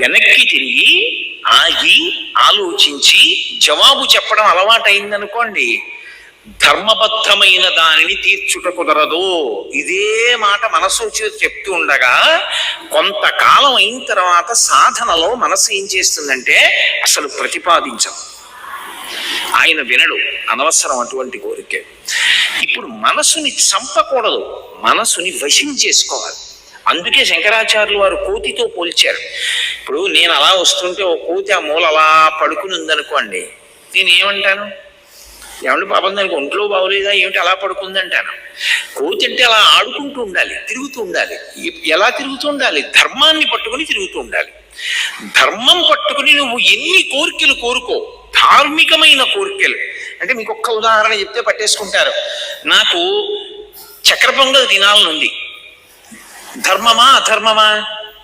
వెనక్కి తిరిగి ఆగి ఆలోచించి జవాబు చెప్పడం అలవాటైందనుకోండి, ధర్మబద్ధమైన దానిని తీర్చుట కుదరదు. ఇదే మాట మనసు చెప్తూ ఉండగా కొంతకాలం అయిన తర్వాత సాధనలో మనసు ఏం చేస్తుందంటే అసలు ప్రతిపాదించదు, ఆయన వినడు, అనవసరం అటువంటి కోరిక. ఇప్పుడు మనసుని చంపకూడదు, మనసుని వశం చేసుకోవాలి. అందుకే శంకరాచార్యులు వారు కోతితో పోల్చారు. ఇప్పుడు నేను అలా వస్తుంటే ఓ కోతి ఆ మూల అలా పడుకుని ఉందనుకోండి, నేనేమంటాను, ఏమంటే పాపం దానికి ఒంట్లో బాగోలేదా ఏమిటి అలా పడుకుందంటాను. కోతి అంటే అలా ఆడుకుంటూ ఉండాలి, తిరుగుతూ ఉండాలి. ఎలా తిరుగుతూ ఉండాలి? ధర్మాన్ని పట్టుకుని తిరుగుతూ ఉండాలి. ధర్మం పట్టుకుని నువ్వు ఎన్ని కోరికలు కోరుకో, ధార్మికమైన కోరికలు. అంటే మీకు ఒక్క ఉదాహరణ చెప్తే పట్టేసుకుంటారు. నాకు చక్కెర పొంగల్ తినాలనుంది, ధర్మమా అధర్మమా?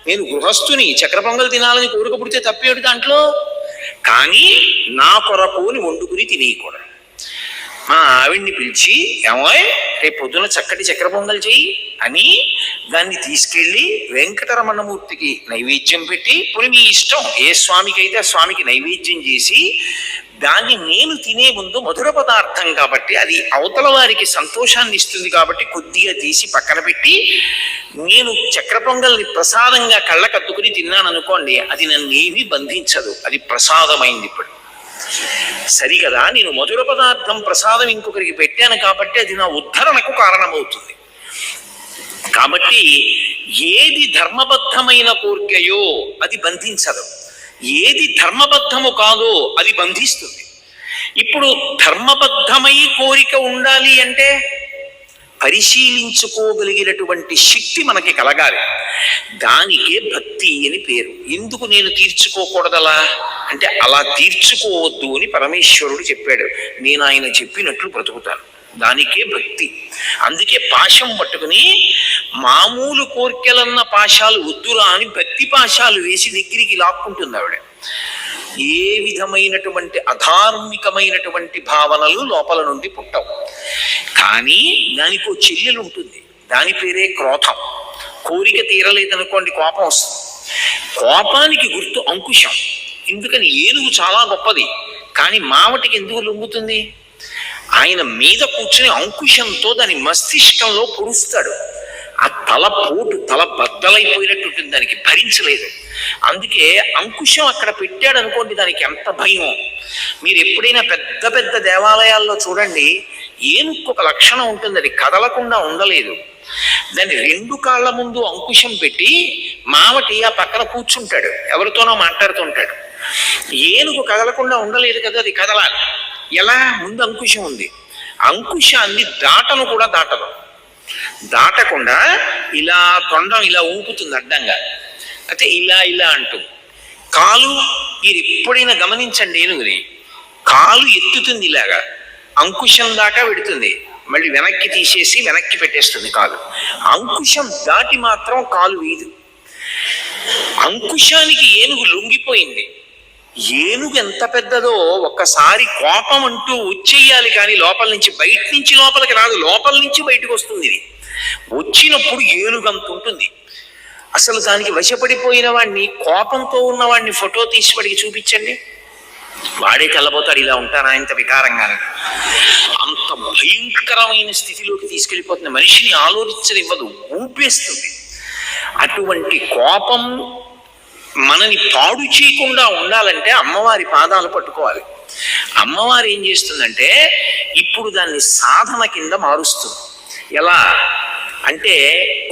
నేను గృహస్థుని, చక్కెర పొంగల్ తినాలని కోరిక పుడితే తప్పేమిటి దాంట్లో? కానీ నా కొరకుని వండుకుని తినేయకూడదు. మా ఆవిడ్ని పిలిచి ఏమోయ్ రేపు పొద్దున చక్కటి చక్కెర పొంగల్ చెయ్యి అని దాన్ని తీసుకెళ్ళి వెంకటరమణమూర్తికి నైవేద్యం పెట్టి, ఇప్పుడు మీ ఇష్టం ఏ స్వామికి అయితే ఆ స్వామికి నైవేద్యం చేసి దాన్ని నేను తినే ముందు మధుర పదార్థం కాబట్టి అది అవతల వారికి సంతోషాన్ని ఇస్తుంది కాబట్టి కొద్దిగా తీసి పక్కన పెట్టి నేను చక్కెర పొంగల్ని ప్రసాదంగా కళ్ళకద్దుకుని తిన్నాను అనుకోండి, అది నన్ను ఏమీ బంధించదు, అది ప్రసాదమైంది. ఇప్పుడు సరికదా, నేను మధుర పదార్థం ప్రసాదం ఇంకొకరికి పెట్టాను కాబట్టి అది నా ఉద్ధరణకు కారణమవుతుంది. కాబట్టి ఏది ధర్మబద్ధమైన కోరికయో అది బంధించదు, ఏది ధర్మబద్ధము కాదో అది బంధిస్తుంది. ఇప్పుడు ధర్మబద్ధమై కోరిక ఉండాలి అంటే పరిశీలించుకోగలిగినటువంటి శక్తి మనకి కలగాలి. దానికే భక్తి అని పేరు. ఎందుకు నేను తీర్చుకోకూడదలా అంటే, అలా తీర్చుకోవద్దు అని పరమేశ్వరుడు చెప్పాడు. నేను ఆయన చెప్పినట్లు బ్రతుకుతాను, దానికే భక్తి. అందుకే పాశం పట్టుకుని మామూలు కోర్కెలన్న పాశాలు వద్దురా అని భక్తి పాశాలు వేసి దగ్గరికి లాక్కుంటుంది ఆవిడ. ఏ విధమైనటువంటి అధార్మికమైనటువంటి భావనలు లోపల నుండి పుట్టవు. కానీ దానికో చెల్లెలు ఉంటుంది, దాని పేరే క్రోధం. కోరిక తీరలేదనుకోండి కోపం వస్తుంది. కోపానికి గుర్తు అంకుశం. ఎందుకని ఏనుగు చాలా గొప్పది, కానీ మావటికి ఎందుకు లొంగుతుంది? ఆయన మీద కూర్చుని అంకుశంతో దాని మస్తిష్కంలో పొడుస్తాడు. ఆ తల పోటు, తల బద్దలైపోయినట్టు ఉంటుంది, దానికి భరించలేదు. అందుకే అంకుశం అక్కడ పెట్టాడు అనుకోండి, దానికి ఎంత భయం. మీరు ఎప్పుడైనా పెద్ద పెద్ద దేవాలయాల్లో చూడండి, ఏనుగు ఒక లక్షణం ఉంటుంది, అది కదలకుండా ఉండలేదు. దాన్ని 2 కాళ్ళ ముందు అంకుశం పెట్టి మావటి ఆ పక్కన కూర్చుంటాడు, ఎవరితోనో మాట్లాడుతుంటాడు. ఏనుగు కదలకుండా ఉండలేదు కదా, అది కదలాలి. ఎలా? ముందు అంకుశం ఉంది, అంకుశాన్ని దాటను కూడా దాటదు, దాటకుండా ఇలా తొండం ఇలా ఊపుతుంది అడ్డంగా, అయితే ఇలా ఇలా అంటూ. కాలు మీరు ఎప్పుడైనా గమనించండి, ఏనుగుని కాలు ఎత్తుతుంది ఇలాగా, అంకుశం దాకా పెడుతుంది, మళ్ళీ వెనక్కి తీసేసి వెనక్కి పెట్టేస్తుంది కాలు. అంకుశం దాటి మాత్రం కాలు వీదు. అంకుశానికి ఏనుగు లొంగిపోయింది. ఏనుగు ఎంత పెద్దదో ఒక్కసారి కోపం అంటూ వచ్చేయాలి, కానీ లోపల నుంచి, బయట నుంచి లోపలికి రాదు, లోపల నుంచి బయటకు వస్తుంది. ఇది వచ్చినప్పుడు ఏనుగు అంత ఉంటుంది. అసలు దానికి వశపడిపోయిన వాడిని, కోపంతో ఉన్నవాడిని ఫోటో తీసి వాడికి చూపించండి, వాడే తెల్లబోతాడు. ఇలా ఉంటారా ఇంత వికారంగానే? అంత భయంకరమైన స్థితిలోకి తీసుకెళ్ళిపోతుంది, మనిషిని ఆలోచించనివ్వదు, ఊపేస్తుంది. అటువంటి కోపం మనని పాడు చేయకుండా ఉండాలంటే అమ్మవారి పాదాలు పట్టుకోవాలి. అమ్మవారు ఏం చేస్తుందంటే ఇప్పుడు దాన్ని సాధన కింద మారుస్తుంది. ఎలా అంటే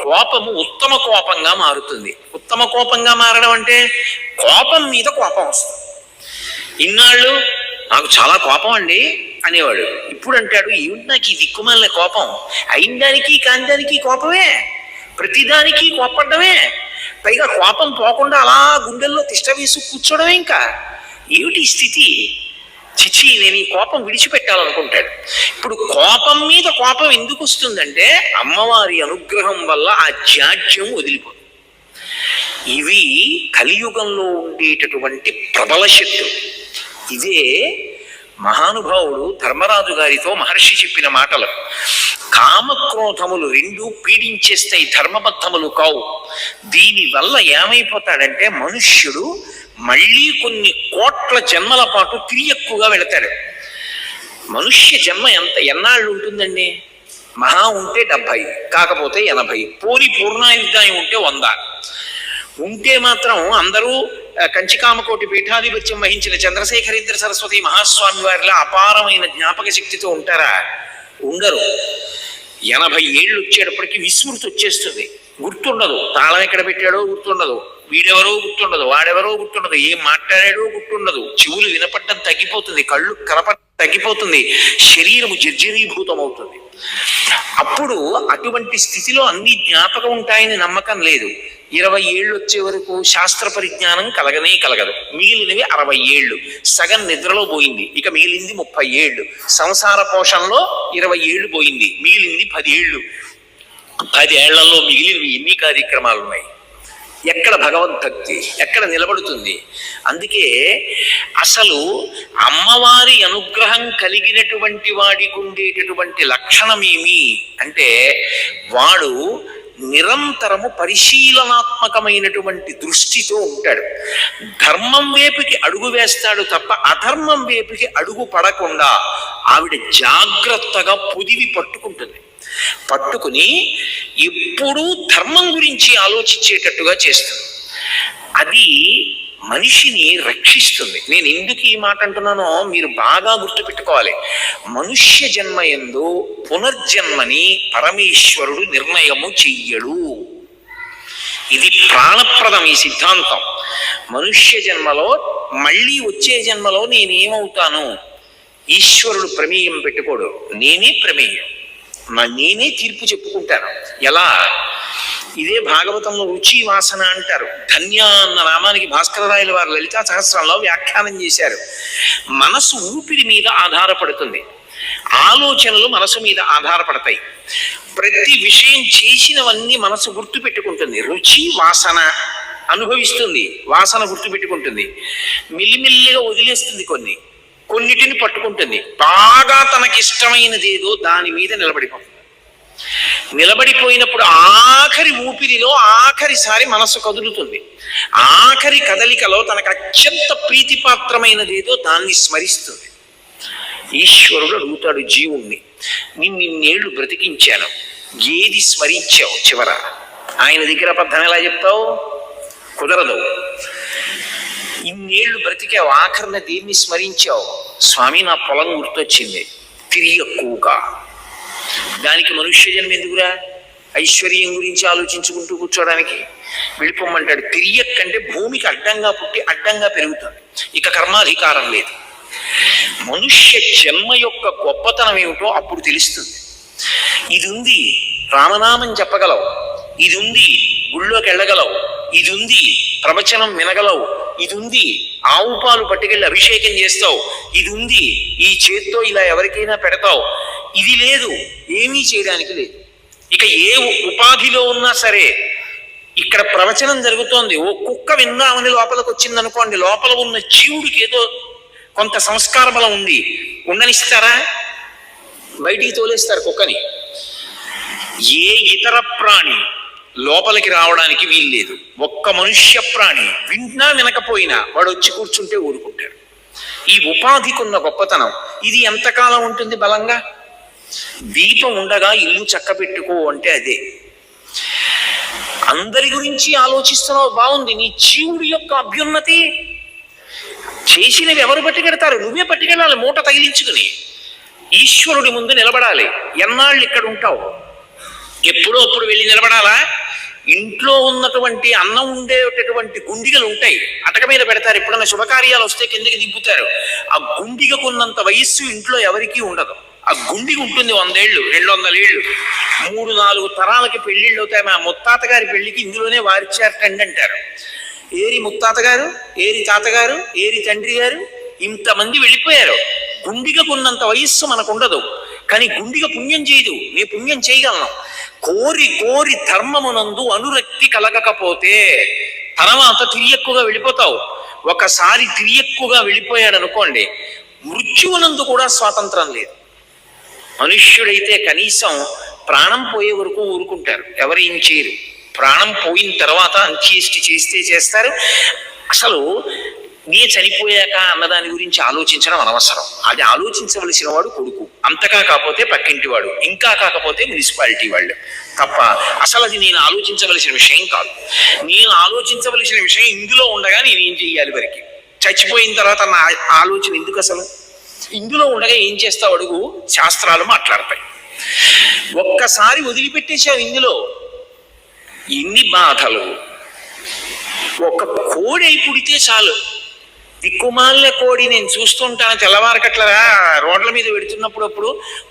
కోపము ఉత్తమ కోపంగా మారుతుంది. ఉత్తమ కోపంగా మారడం అంటే కోపం మీద కోపం వస్తుంది. ఇన్నాళ్ళు నాకు చాలా కోపం అండి అనేవాడు, ఇప్పుడు అంటాడు ఏమిటి నాకు ఈ దిక్కుమాలిన కోపం, అయిన దానికి కాని దానికి కోపమే, ప్రతిదానికి కోపడ్డమే, పైగా కోపం పోకుండా అలా గుండెల్లో తిష్ట వేసి కూర్చోవడమే. ఇంకా ఏమిటి స్థితి, చిచి నేను ఈ కోపం విడిచిపెట్టాలనుకుంటాడు. ఇప్పుడు కోపం మీద కోపం ఎందుకు వస్తుందంటే అమ్మవారి అనుగ్రహం వల్ల ఆ జాడ్యం వదిలిపోతుంది. ఇవి కలియుగంలో ఉండేటటువంటి ప్రబల శక్తులు. ఇదే మహానుభావుడు ధర్మరాజు గారితో మహర్షి చెప్పిన మాటలు. కామక్రోధములు 2 పీడించేస్తాయి, ధర్మబద్ధములు కావు. దీనివల్ల ఏమైపోతాడంటే మనుష్యుడు మళ్ళీ కొన్ని కోట్ల జన్మల పాటు తిరియక్కువగా వెళతాడు. మనుష్య జన్మ ఎన్నాళ్ళు ఉంటుందండి? మహా ఉంటే 70, కాకపోతే 80, పూర్ణాయుద్ధాయం ఉంటే 100. ఉంటే మాత్రం అందరూ కంచికామకోటి పీఠాధిపత్యం వహించిన చంద్రశేఖరేంద్ర సరస్వతి మహాస్వామి వారిలా అపారమైన జ్ఞాపక శక్తితో ఉంటారా? ఉండరు. 80 ఏళ్ళు వచ్చేటప్పటికి విస్మృతి వచ్చేస్తుంది, గుర్తుండదు. తాళం ఎక్కడ పెట్టాడో గుర్తుండదు, వీడెవరో గుర్తుండదు, వాడెవరో గుర్తుండదు, ఏం మాట్లాడాడో గుర్తుండదు, చెవులు వినపడడం తగ్గిపోతుంది, కళ్ళు కనపడడం తగ్గిపోతుంది, శరీరము జర్జరీభూతం అవుతుంది. అప్పుడు అటువంటి స్థితిలో అన్ని జ్ఞాపకం ఉంటాయని నమ్మకం లేదు. 20 ఏళ్ళు వచ్చే వరకు శాస్త్ర పరిజ్ఞానం కలగనే కలగదు. మిగిలినవి 60 ఏళ్ళు, సగం నిద్రలో పోయింది, ఇక మిగిలింది 30 ఏళ్ళు. సంసార పోషణలో 20 ఏళ్ళు పోయింది, మిగిలింది 10 ఏళ్ళు. 10 ఏళ్లలో మిగిలినవి ఎన్ని కార్యక్రమాలు ఉన్నాయి? ఎక్కడ భగవద్భక్తి, ఎక్కడ నిలబడుతుంది? అందుకే అసలు అమ్మవారి అనుగ్రహం కలిగినటువంటి వాడికి ఉండేటటువంటి లక్షణమేమి అంటే వాడు నిరంతరము పరిశీలనాత్మకమైనటువంటి దృష్టితో ఉంటాడు. ధర్మం వైపుకి అడుగు వేస్తాడు తప్ప అధర్మం వైపుకి అడుగు పడకుండా ఆవిడ జాగ్రత్తగా పొదివి పట్టుకుంటుంది. పట్టుకుని ఎప్పుడూ ధర్మం గురించి ఆలోచించేటట్టుగా చేస్తుంది. అది మనిషిని రక్షిస్తుంది. నేను ఎందుకు ఈ మాట అంటున్నానో మీరు బాగా గుర్తుపెట్టుకోవాలి. మనుష్య జన్మయందు పునర్జన్మని పరమేశ్వరుడు నిర్ణయము చెయ్యడు. ఇది ప్రాణప్రదం ఈ సిద్ధాంతం. మనుష్య జన్మలో మళ్ళీ వచ్చే జన్మలో నేనేమవుతాను ఈశ్వరుడు ప్రమేయం పెట్టుకోడు, నేనే ప్రమేయం, నేనే తీర్పు చెప్పుకుంటాను. ఎలా? ఇదే భాగవతంలో రుచి వాసన అంటారు. ధన్య అన్న నామానికి భాస్కరరాయల వారు లలితా సహస్రంలో వ్యాఖ్యానం చేశారు. మనసు ఊపిరి మీద ఆధారపడుతుంది, ఆలోచనలు మనసు మీద ఆధారపడతాయి. ప్రతి విషయం చేసినవన్నీ మనసు గుర్తు పెట్టుకుంటుంది. రుచి వాసన అనుభవిస్తుంది, వాసన గుర్తు పెట్టుకుంటుంది, మిల్లిమిల్లిగా వదిలేస్తుంది, కొన్నిటిని పట్టుకుంటుంది. బాగా తనకిష్టమైనది ఏదో దాని మీద నిలబడిపోయినప్పుడు ఆఖరి ఊపిరిలో ఆఖరిసారి మనస్సు కదులుతుంది. ఆఖరి కదలికలో తనకు అత్యంత ప్రీతిపాత్రమైనది ఏదో దాన్ని స్మరిస్తుంది. ఈశ్వరుడు అడుగుతాడు జీవుణ్ణి, నిన్నేళ్లు బ్రతికించాను, ఏది స్మరించావు చివర? ఆయన దగ్గర అబద్ధం ఎలా చెప్తావు? కుదరదు. ఇన్నేళ్లు బ్రతికావు, ఆఖరిన దేన్ని స్మరించావు? స్వామి నా పొలం గుర్తొచ్చింది, తిరియక్కువగా. దానికి మనుష్య జన్మ ఎందుకురా? ఐశ్వర్యం గురించి ఆలోచించుకుంటూ కూర్చోడానికి వెళ్ళిపోమంటాడు. తిరియక్కంటే భూమికి అడ్డంగా పుట్టి అడ్డంగా పెరుగుతుంది, ఇక కర్మాధికారం లేదు. మనుష్య జన్మ యొక్క గొప్పతనం ఏమిటో అప్పుడు తెలుస్తుంది. ఇది ఉంది, రామనామం చెప్పగలవు, ఇది ఉంది, గుళ్ళోకి వెళ్ళగలవు, ఇది ఉంది, ప్రవచనం వినగలవు, ఇది ఉంది, ఆవు పాలు పట్టుకెళ్ళి అభిషేకం చేస్తావు, ఇది ఉంది, ఈ చేత్తో ఇలా ఎవరికైనా పెడతావు. ఇది లేదు, ఏమీ చేయడానికి లేదు. ఇక ఏ ఉపాధిలో ఉన్నా సరే, ఇక్కడ ప్రవచనం జరుగుతోంది, ఓ కుక్క విందామని లోపలికి వచ్చింది అనుకోండి, లోపల ఉన్న జీవుడికి ఏదో కొంత సంస్కార బలం ఉంది, ఉండనిస్తారా? బయటికి తోలేస్తారు కుక్కని. ఏ ఇతర ప్రాణి లోపలికి రావడానికి వీల్లేదు. ఒక్క మనుష్య ప్రాణి విన్నా వినకపోయినా వాడు వచ్చి కూర్చుంటే ఊరుకుంటాడు. ఈ ఉపాధికి ఉన్న గొప్పతనం ఇది. ఎంతకాలం ఉంటుంది బలంగా? దీపం ఉండగా ఇల్లు చక్క పెట్టుకో అంటే అదే. అందరి గురించి ఆలోచిస్తున్నావు, బాగుంది. నీ జీవుడి యొక్క అభ్యున్నతి చేసినవి ఎవరు పట్టుకెడతారు? నువ్వే పట్టుకెళ్ళాలి, మూట తగిలించుకుని ఈశ్వరుడి ముందు నిలబడాలి. ఎన్నాళ్ళు ఇక్కడ ఉంటావు? ఎప్పుడో అప్పుడు వెళ్ళి నిలబడాలా? ఇంట్లో ఉన్నటువంటి అన్నం ఉండేటటువంటి గుండిగలు ఉంటాయి, అటక మీద పెడతారు. ఎప్పుడన్నా శుభకార్యాలు వస్తే కిందకి దింపుతారు. ఆ గుండిగకున్నంత వయస్సు ఇంట్లో ఎవరికీ ఉండదు. ఆ గుండిగ ఉంటుంది 100 ఏళ్ళు, 200 ఏళ్ళు, 3-4 తరాలకి పెళ్లిళ్ళు అవుతాయి. మా ముత్తాత గారి పెళ్లికి ఇందులోనే వారిచ్చారటండి అంటారు. ఏరి ముత్తాత గారు, ఏరి తాతగారు, ఏరి తండ్రి గారు, ఇంతమంది వెళ్ళిపోయారు. గుండిగకున్నంత వయస్సు మనకు ఉండదు. కానీ గుండిగ పుణ్యం చేయదు, నీ పుణ్యం చేయగలను. కోరి కోరి ధర్మమునందు అనురక్తి కలగకపోతే తర్వాత తిరియక్కువగా వెళ్ళిపోతావు. ఒకసారి తిరియక్కువగా వెళ్ళిపోయాడు అనుకోండి, మృత్యువునందు కూడా స్వాతంత్రం లేదు. మనుష్యుడైతే కనీసం ప్రాణం పోయే వరకు ఊరుకుంటారు, ఎవరేం చేయరు. ప్రాణం పోయిన తర్వాత అంత్యేష్టి చేస్తే చేస్తారు. అసలు నీ చనిపోయాక అన్నదాని గురించి ఆలోచించడం అనవసరం. అది ఆలోచించవలసిన వాడు కొడుకు, అంతగా కాకపోతే పక్కింటి వాడు, ఇంకా కాకపోతే మున్సిపాలిటీ వాళ్ళు తప్ప అసలు అది నేను ఆలోచించవలసిన విషయం కాదు. నేను ఆలోచించవలసిన విషయం ఇందులో ఉండగా నేనేం చెయ్యాలి? వరకు చచ్చిపోయిన తర్వాత నా ఆలోచన ఎందుకు? అసలు ఇందులో ఉండగా ఏం చేస్తావు అడుగు? శాస్త్రాలు మాట్లాడతాయి. ఒక్కసారి వదిలిపెట్టేశావు ఇందులో, ఎన్ని బాధలు. ఒక కోడి పుడితే చాలు, దిక్కుమాలిన కోడి నేను చూస్తుంటాను తెల్లవారకట్లరా రోడ్ల మీద పెడుతున్నప్పుడు.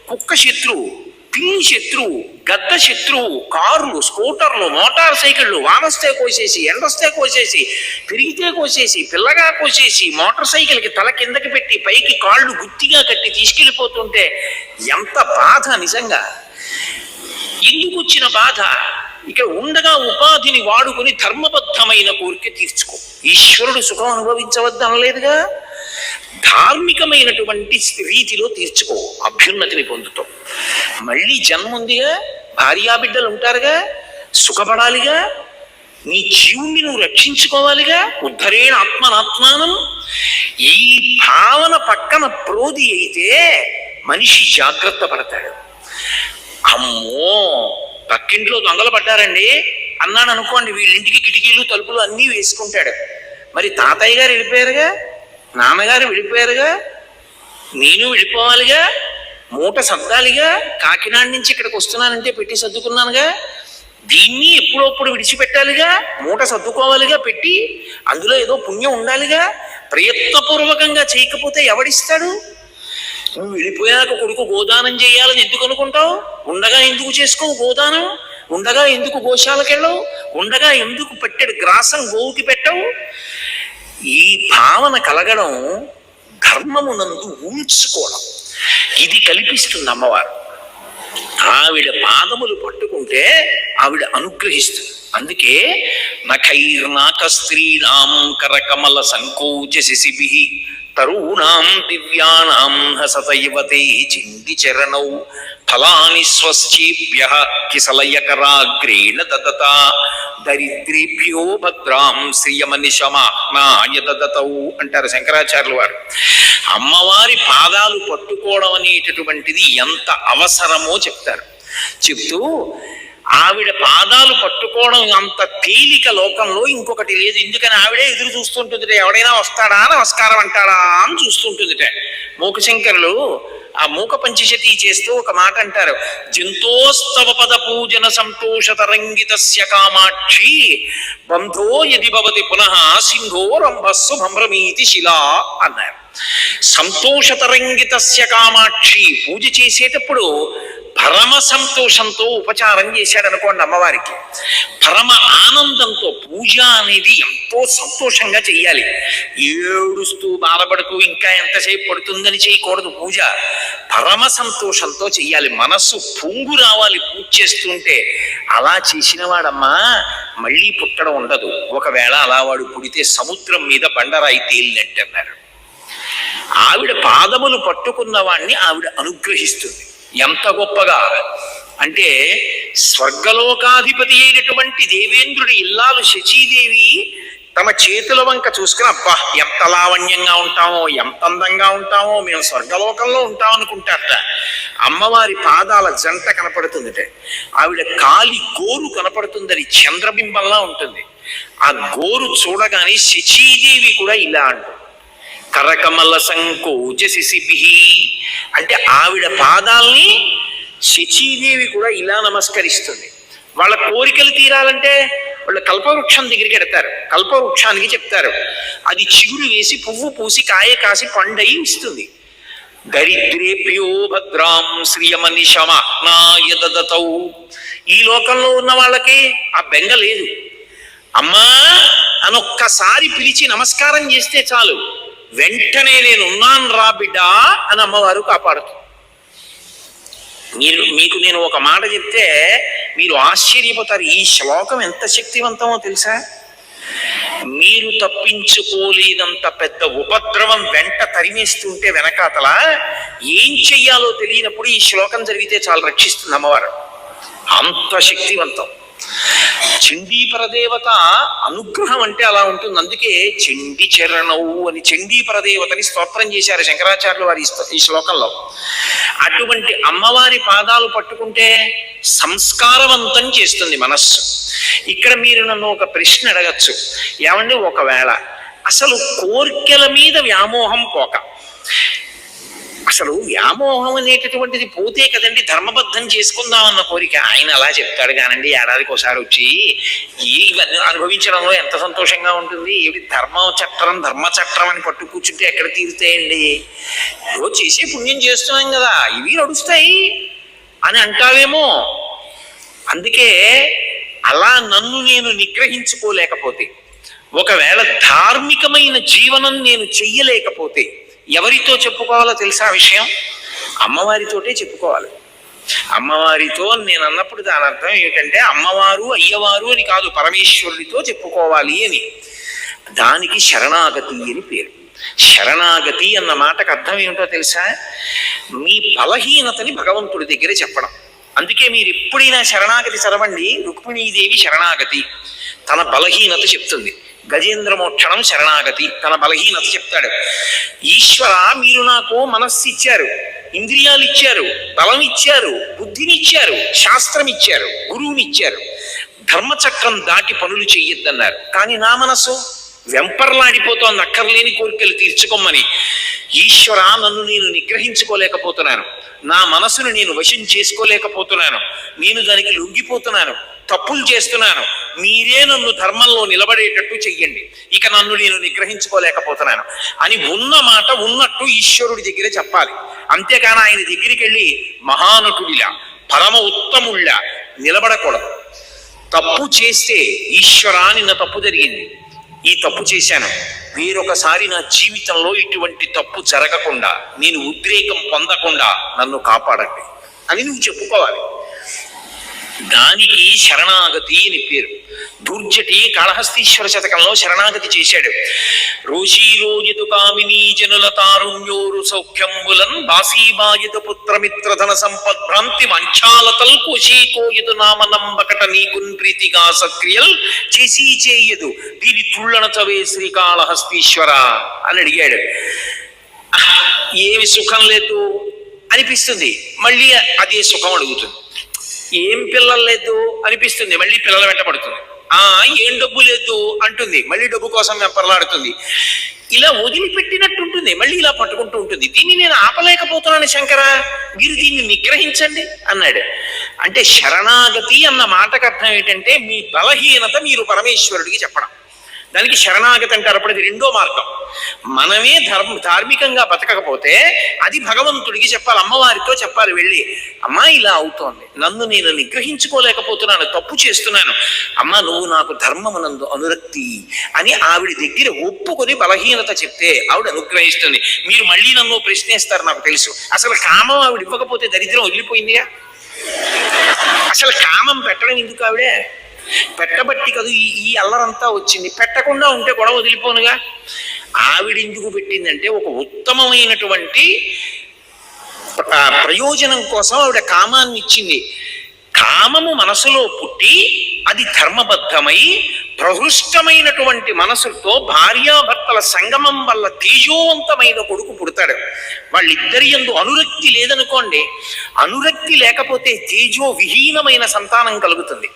కుక్క శత్రువు, పిల్లి శత్రువు, గద్ద శత్రువు, కార్లు, స్కూటర్లు, మోటార్ సైకిళ్ళు, వానొస్తే కోసేసి, ఎండొస్తే కోసేసి, పెరిగితే కోసేసి, పిల్లగా కోసేసి, మోటార్ సైకిల్కి తల కిందకి పెట్టి పైకి కాళ్ళు గుత్తిగా కట్టి తీసుకెళ్ళిపోతుంటే ఎంత బాధ నిజంగా. ఎందుకు వచ్చిన బాధ? ఇక ఉండగా ఉపాధిని వాడుకుని ధర్మబద్ధమైన కోరిక తీర్చుకో. ఈశ్వరుడు సుఖం అనుభవించవద్దు అనలేదుగా. ధార్మికమైనటువంటి రీతిలో తీర్చుకో, అభ్యున్నతిని పొందుతావు. మళ్ళీ జన్మ ఉందిగా, భార్యాబిడ్డలు ఉంటారుగా, సుఖపడాలిగా, నీ జీవుణ్ణి నువ్వు రక్షించుకోవాలిగా. ఉద్ధరేణ ఆత్మనాత్మానం. ఈ భావన పక్కన ప్రోది అయితే మనిషి జాగ్రత్త పడతాడు. అమ్మో పక్కింట్లో దొంగలు పడ్డారండి అన్నాడు అనుకోండి, వీళ్ళింటికి కిటికీలు తలుపులు అన్నీ వేసుకుంటాడు. మరి తాతయ్య గారు వెళ్ళిపోయారుగా, నాన్నగారు వెళ్ళిపోయారుగా, నేను వెళ్ళిపోవాలిగా, మూట సర్దాలిగా. కాకినాడ నుంచి ఇక్కడికి వస్తున్నానంటే పెట్టి సర్దుకున్నానుగా, దీన్ని ఎప్పుడప్పుడు విడిచిపెట్టాలిగా, మూట సర్దుకోవాలిగా పెట్టి, అందులో ఏదో పుణ్యం ఉండాలిగా. ప్రయత్నపూర్వకంగా చేయకపోతే ఎవడిస్తాడు? నువ్వు వెళ్ళిపోయాక కొడుకు గోదానం చేయాలని ఎందుకు అనుకుంటావు? ఉండగా ఎందుకు చేసుకోవు గోదానం? ఉండగా ఎందుకు గోశాలకు వెళ్ళవు? ఉండగా ఎందుకు పట్టెడు గ్రాసం గోవుకి పెట్టవు? ఈ భావన కలగడం ధర్మమునందు ఉంచుకోవడం, ఇది కల్పిస్తుంది అమ్మవారు. ఆవిడ పాదములు పట్టుకుంటే ఆవిడ అనుగ్రహిస్తుంది. అందుకే నఖైర్నాక స్త్రీణాం కరకమల సంకోచ శిశిభిః తరూణాం దివ్యానాం హసతైవతే చింది చరణౌ ఫలాని స్వశ్చేభ్యః కిసలయకరాగ్రేణ దదత దరిద్రేభ్యో భద్రాం శ్రియమనిశమాహ్నాయ దదతౌ అంటారు శంకరాచార్యుల వారు. అమ్మవారి పాదాలు పట్టుకోవడం అనేటటువంటిది ఎంత అవసరమో చెప్తారు. చెప్తూ ఆవిడ పాదాలు పట్టుకోవడం అంత తేలిక లోకంలో ఇంకొకటి లేదు. ఎందుకని ఆవిడే ఎదురు చూస్తుంటుందిట, ఎవడైనా వస్తాడా నమస్కారం అంటాడా అని చూస్తుంటుందిట. మూకశంకరులు ఆ మూక పంచశతి చేస్తూ ఒక మాట అంటారు, జంతోస్తవ పద పూజన సంతోష తరంగితస్య కామాక్షి బంధో యది భవతి పునః సింధో రంభస్సు భ్రమీతి శిలా అన్నారు. సంతోష తరంగితస్య కామాక్షి పూజ చేసేటప్పుడు పరమ సంతోషంతో ఉపచారం చేశాడు అనుకోండి అమ్మవారికి, పరమ ఆనందంతో. పూజ అనేది ఎంతో సంతోషంగా చెయ్యాలి, ఏడుస్తూ బాధపడుతూ ఇంకా ఎంతసేపు పడుతుందని చేయకూడదు. పూజ పరమ సంతోషంతో చెయ్యాలి, మనస్సు పొంగు రావాలి పూజ చేస్తుంటే. అలా చేసిన వాడమ్మా మళ్ళీ పుట్టడం ఉండదు. ఒకవేళ అలా వాడు పుడితే సముద్రం మీద బండరాయి తేలినట్టు అన్నారు. ఆవిడ పాదములు పట్టుకున్న వాణ్ణి ఆవిడ అనుగ్రహిస్తుంది. ఎంత గొప్పగా అంటే, స్వర్గలోకాధిపతి అయినటువంటి దేవేంద్రుడి ఇల్లాలు శచీదేవి తమ చేతుల వంక చూసుకుని, అబ్బా ఎంత లావణ్యంగా ఉంటామో, ఎంత అందంగా ఉంటామో, మేము స్వర్గలోకంలో ఉంటాం అనుకుంటారట. అమ్మవారి పాదాల జంట కనపడుతుందిట, ఆవిడ కాలి గోరు కనపడుతుందని చంద్రబింబంలా ఉంటుంది. ఆ గోరు చూడగానే శచీదేవి కూడా ఇలా అంటుంది, కరకమల సంకోచ శిశిభిః అంటే ఆవిడ పాదాల్ని శచీదేవి కూడా ఇలా నమస్కరిస్తుంది. వాళ్ళ కోరికలు తీరాలంటే వాళ్ళు కల్పవృక్షం దగ్గరికి ఎడతారు, కల్పవృక్షానికి చెప్తారు, అది చిగురు వేసి పువ్వు పూసి కాయ కాసి పండయి ఇస్తుంది. దరిద్రేభ్యో భద్రాం శ్రియమనిశమాయ దదతౌ. ఈ లోకంలో ఉన్న వాళ్ళకి ఆ బెంగ లేదు. అమ్మా అనొక్కసారి పిలిచి నమస్కారం చేస్తే చాలు, వెంటనే నేను ఉన్నాను రా బిడ్డా అని అమ్మవారు కాపాడుతుంది. మీకు నేను ఒక మాట చెప్తే మీరు ఆశ్చర్యపోతారు, ఈ శ్లోకం ఎంత శక్తివంతమో తెలుసా? మీరు తప్పించుకోలేనంత పెద్ద ఉపద్రవం వెంట తరిమేస్తుంటే వెనకాతల ఏం చెయ్యాలో తెలియనప్పుడు ఈ శ్లోకం జరిగితే చాలా రక్షిస్తుంది అమ్మవారు. అంత శక్తివంతం. చండీపరదేవత అనుగ్రహం అంటే అలా ఉంటుంది. అందుకే చండి చరణవు అని చండీపరదేవతని స్తోత్రం చేశారు శంకరాచార్యులు వారి ఈ శ్లోకంలో. అటువంటి అమ్మవారి పాదాలు పట్టుకుంటే సంస్కారవంతం చేస్తుంది మనస్సు. ఇక్కడ మీరు నన్ను ఒక ప్రశ్న అడగచ్చు, ఏమండి ఒకవేళ అసలు కోర్కెల మీద వ్యామోహం పోక, అసలు వ్యామోహం అనేటటువంటిది పోతే కదండి ధర్మబద్ధం చేసుకుందామన్న కోరిక. ఆయన అలా చెప్తాడు కానండి, ఏడాదికి ఒకసారి వచ్చి ఇవన్నీ అనుభవించడంలో ఎంత సంతోషంగా ఉంటుంది. ఏమిటి ధర్మచట్రం అని పట్టు కూర్చుంటే ఎక్కడ తీరుతాయండి? రోజు చేసే పుణ్యం చేస్తున్నాం కదా, ఇవి నడుస్తాయి అని అంటావేమో. అందుకే అలా నన్ను నేను నిగ్రహించుకోలేకపోతే, ఒకవేళ ధార్మికమైన జీవనం నేను చెయ్యలేకపోతే ఎవరితో చెప్పుకోవాలో తెలుసా విషయం? అమ్మవారితోటే చెప్పుకోవాలి. అమ్మవారితో నేను అన్నప్పుడు దాని అర్థం ఏమిటంటే అమ్మవారు అయ్యవారు అని కాదు, పరమేశ్వరుడితో చెప్పుకోవాలి అని. దానికి శరణాగతి అని పేరు. శరణాగతి అన్న మాటకు అర్థం ఏమిటో తెలుసా? మీ బలహీనతని భగవంతుడి దగ్గర చెప్పడం. అందుకే మీరు ఎప్పుడైనా శరణాగతి చదవండి, రుక్మిణీదేవి శరణాగతి తన బలహీనత చెప్తుంది. గజేంద్ర మోక్షణం శరణాగతి తన బలహీనత చెప్తాడు. ఈశ్వర మీరు నాకు మనస్సు ఇచ్చారు, ఇంద్రియాలు ఇచ్చారు, బలం ఇచ్చారు, బుద్ధినిచ్చారు, శాస్త్రం ఇచ్చారు, గురువునిచ్చారు, ధర్మచక్రం దాటి పనులు చెయ్యొద్దన్నారు. కానీ నా మనసు వెంపర్లాడిపోతోంది అక్కర్లేని కోరికలు తీర్చుకోమని. ఈశ్వర నన్ను నేను నిగ్రహించుకోలేకపోతున్నాను, నా మనసును నేను వశం చేసుకోలేకపోతున్నాను, నేను దానికి లొంగిపోతున్నాను, తప్పులు చేస్తున్నాను, మీరే నన్ను ధర్మంలో నిలబడేటట్టు చెయ్యండి, ఇక నన్ను నేను నిగ్రహించుకోలేకపోతున్నాను అని ఉన్న మాట ఉన్నట్టు ఈశ్వరుడి దగ్గర చెప్పాలి. అంతేకాని ఆయన దగ్గరికి వెళ్ళి మహానటుడిలా పరమ ఉత్తముళ్ళ నిలబడకూడదు. తప్పు చేస్తే ఈశ్వరా నిన్న తప్పు జరిగింది, ఈ తప్పు చేశాను, వేరొకసారి నా జీవితంలో ఇటువంటి తప్పు జరగకుండా నేను ఉద్రేకం పొందకుండా నన్ను కాపాడండి అని నువ్వు చెప్పుకోవాలి. దానికి శరణాగతి అని పేరు. దుర్జటి కాళహస్తీశ్వర శతకంలో శరణాగతి చేశాడు. రోషీరోజితు కామినీ జనుల తారుణ్యోరు సౌఖ్యంబులన్ బాసీబాయితు పుత్రమిత్రధన సంపద్భ్రాంతి మంచాలతల్ కోశీకోయదు నామనంబకట నీకున్ ప్రీతిగా సక్రియల్ చేసి చేయదు దీని తుళ్ళన చవే శ్రీకాళహస్తీశ్వర అని అడిగాడు. ఏమి సుఖం లేదు అనిపిస్తుంది, మళ్ళీ అదే సుఖం అడుగుతుంది. ఏం పిల్లలు లేదు అనిపిస్తుంది, మళ్ళీ పిల్లల వెంటబడుతుంది. ఏం డబ్బు లేదు అంటుంది, మళ్ళీ డబ్బు కోసం వెంపర్లాడుతుంది. ఇలా వదిలిపెట్టినట్టు ఉంటుంది, మళ్ళీ ఇలా పట్టుకుంటూ ఉంటుంది. దీన్ని నేను ఆపలేకపోతున్నాను శంకర, మీరు దీన్ని నిగ్రహించండి అన్నాడు. అంటే శరణాగతి అన్న మాటకు అర్థం ఏంటంటే మీ బలహీనత మీరు పరమేశ్వరుడికి చెప్పడం. దానికి శరణాగతి అంటారు. అప్పుడు అది రెండో మార్గం. మనమే ధార్మికంగా బతకకపోతే అది భగవంతుడికి చెప్పాలి, అమ్మవారితో చెప్పాలి వెళ్ళి, అమ్మా ఇలా అవుతోంది, నన్ను నేను నిగ్రహించుకోలేకపోతున్నాను, తప్పు చేస్తున్నాను, అమ్మ నువ్వు నాకు ధర్మమునందు అనురక్తి అని ఆవిడ దగ్గర ఒప్పుకొని బలహీనత చెప్తే ఆవిడ అనుగ్రహిస్తుంది. మీరు మళ్ళీ నన్ను ప్రశ్నిస్తారు నాకు తెలుసు, అసలు కామం ఆవిడ ఇవ్వకపోతే దరిద్రం వదిలిపోయిందిగా. అసలు కామం పెట్టడం ఎందుకు ఆవిడే పెట్టబట్టి కదా ఈ అల్లరంతా వచ్చింది. పెట్టకుండా ఉంటే గొడవ వదిలిపోనుగా. ఆవిడ ఎందుకు పెట్టిందంటే ఒక ఉత్తమమైనటువంటి ప్రయోజనం కోసం ఆవిడ కామాన్ని ఇచ్చింది. కామము మనసులో పుట్టి అది ధర్మబద్ధమై ప్రహృష్టమైనటువంటి మనసుతో భార్యాభర్తల సంగమం వల్ల తేజోవంతమైన కొడుకు పుడతాడు. వాళ్ళిద్దరి యందు అనురక్తి లేదనుకోండి, అనురక్తి లేకపోతే తేజో విహీనమైన సంతానం కలుగుతుంది,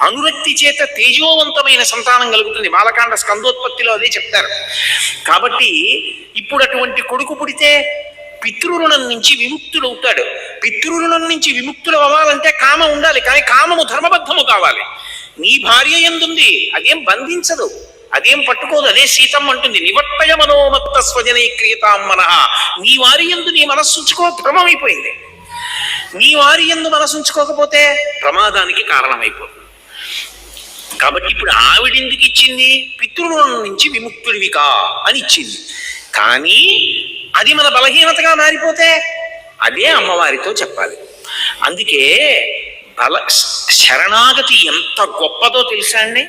అనురక్తి చేత తేజోవంతమైన సంతానం కలుగుతుంది. బాలకాండ స్కందోత్పత్తిలో అదే చెప్తారు. కాబట్టి ఇప్పుడు అటువంటి కొడుకు పుడితే పితృరుణం నుంచి విముక్తుడవుతాడు. పితృరుణం నుంచి విముక్తుడు అవ్వాలంటే కామం ఉండాలి, కానీ కామము ధర్మబద్ధము కావాలి. నీ భార్య ఎందుంది, అదేం బంధించదు, అదేం పట్టుకోదు. అదే సీతమ్మ అంటుంది, నివర్తయ మనోమత్త స్వజనే క్రియతాం మనః. నీ వారి యందు నీ మనస్సుంచుకో, ధర్మమైపోయింది. నీ వారి యందు మనసుంచుకోకపోతే ప్రమాదానికి కారణమైపోతుంది. కాబట్టి ఇప్పుడు ఆవిడెందుకు ఇచ్చింది, పితృరుణం నుంచి విముక్తుడివికా అని ఇచ్చింది. కానీ అది మన బలహీనతగా మారిపోతే అదే అమ్మవారితో చెప్పాలి. అందుకే శరణాగతి ఎంత గొప్పదో తెలుసా అండి.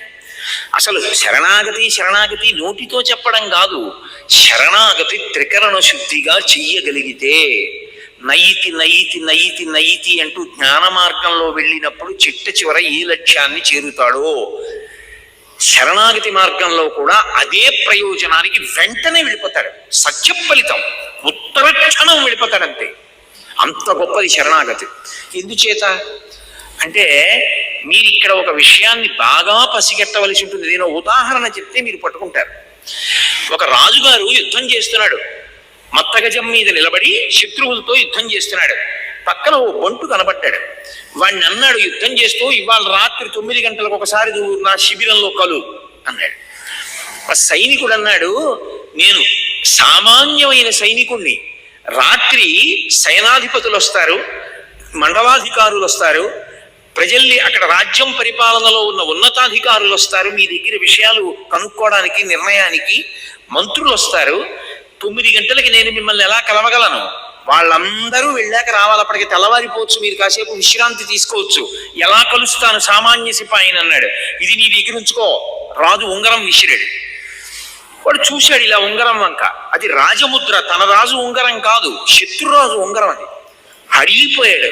అసలు శరణాగతి నోటితో చెప్పడం కాదు, శరణాగతి త్రికరణ శుద్ధిగా చెయ్యగలిగితే నయితి నయితి నయితి నయితి అంటూ జ్ఞాన మార్గంలో వెళ్ళినప్పుడు చిట్ట చివర ఏ లక్ష్యాన్ని చేరుతాడో, శరణాగతి మార్గంలో కూడా అదే ప్రయోజనానికి వెంటనే వెళ్ళిపోతాడు. సత్య ఫలితం ఉత్తర క్షణం వెళ్ళిపోతాడంతే. అంత గొప్పది శరణాగతి. ఎందుచేత అంటే మీరు ఇక్కడ ఒక విషయాన్ని బాగా పసిగట్టవలసి ఉంటుంది. నేను ఉదాహరణ చెప్తే మీరు పట్టుకుంటారు. ఒక రాజుగారు యుద్ధం చేస్తున్నాడు, మత్తగజం మీద నిలబడి శత్రువులతో యుద్ధం చేస్తున్నాడు. పక్కన ఓ బంటు కనబడ్డాడు. వాడిని అన్నాడు యుద్ధం చేస్తూ, ఇవాళ రాత్రి 9 గంటలకు ఒకసారి నువ్వు నా శిబిరంలో కలు అన్నాడు. ఆ సైనికుడు అన్నాడు, నేను సామాన్యమైన సైనికుణ్ణి, రాత్రి సేనాధిపతులు వస్తారు, మండలాధికారులు వస్తారు, ప్రజల్ని అక్కడ రాజ్యం పరిపాలనలో ఉన్న ఉన్నతాధికారులు వస్తారు, మీ దగ్గర విషయాలు కనుక్కోవడానికి నిర్ణయానికి మంత్రులు వస్తారు. 9 గంటలకి నేను మిమ్మల్ని ఎలా కలవగలను? వాళ్ళందరూ వెళ్ళాక రావాలి, అప్పటికి తెల్లవారిపోవచ్చు, మీరు కాసేపు విశ్రాంతి తీసుకోవచ్చు. ఎలా కలుస్తాను సామాన్య సిపాయిని అన్నాడు. ఇది నీ దగ్గర ఉంచుకో. రాజు ఉంగరం విసిరాడు. వాడు చూశాడు ఇలా ఉంగరం వంక, అది రాజముద్ర, తన రాజు ఉంగరం కాదు, శత్రురాజు ఉంగరం. అది అడిగిపోయాడు.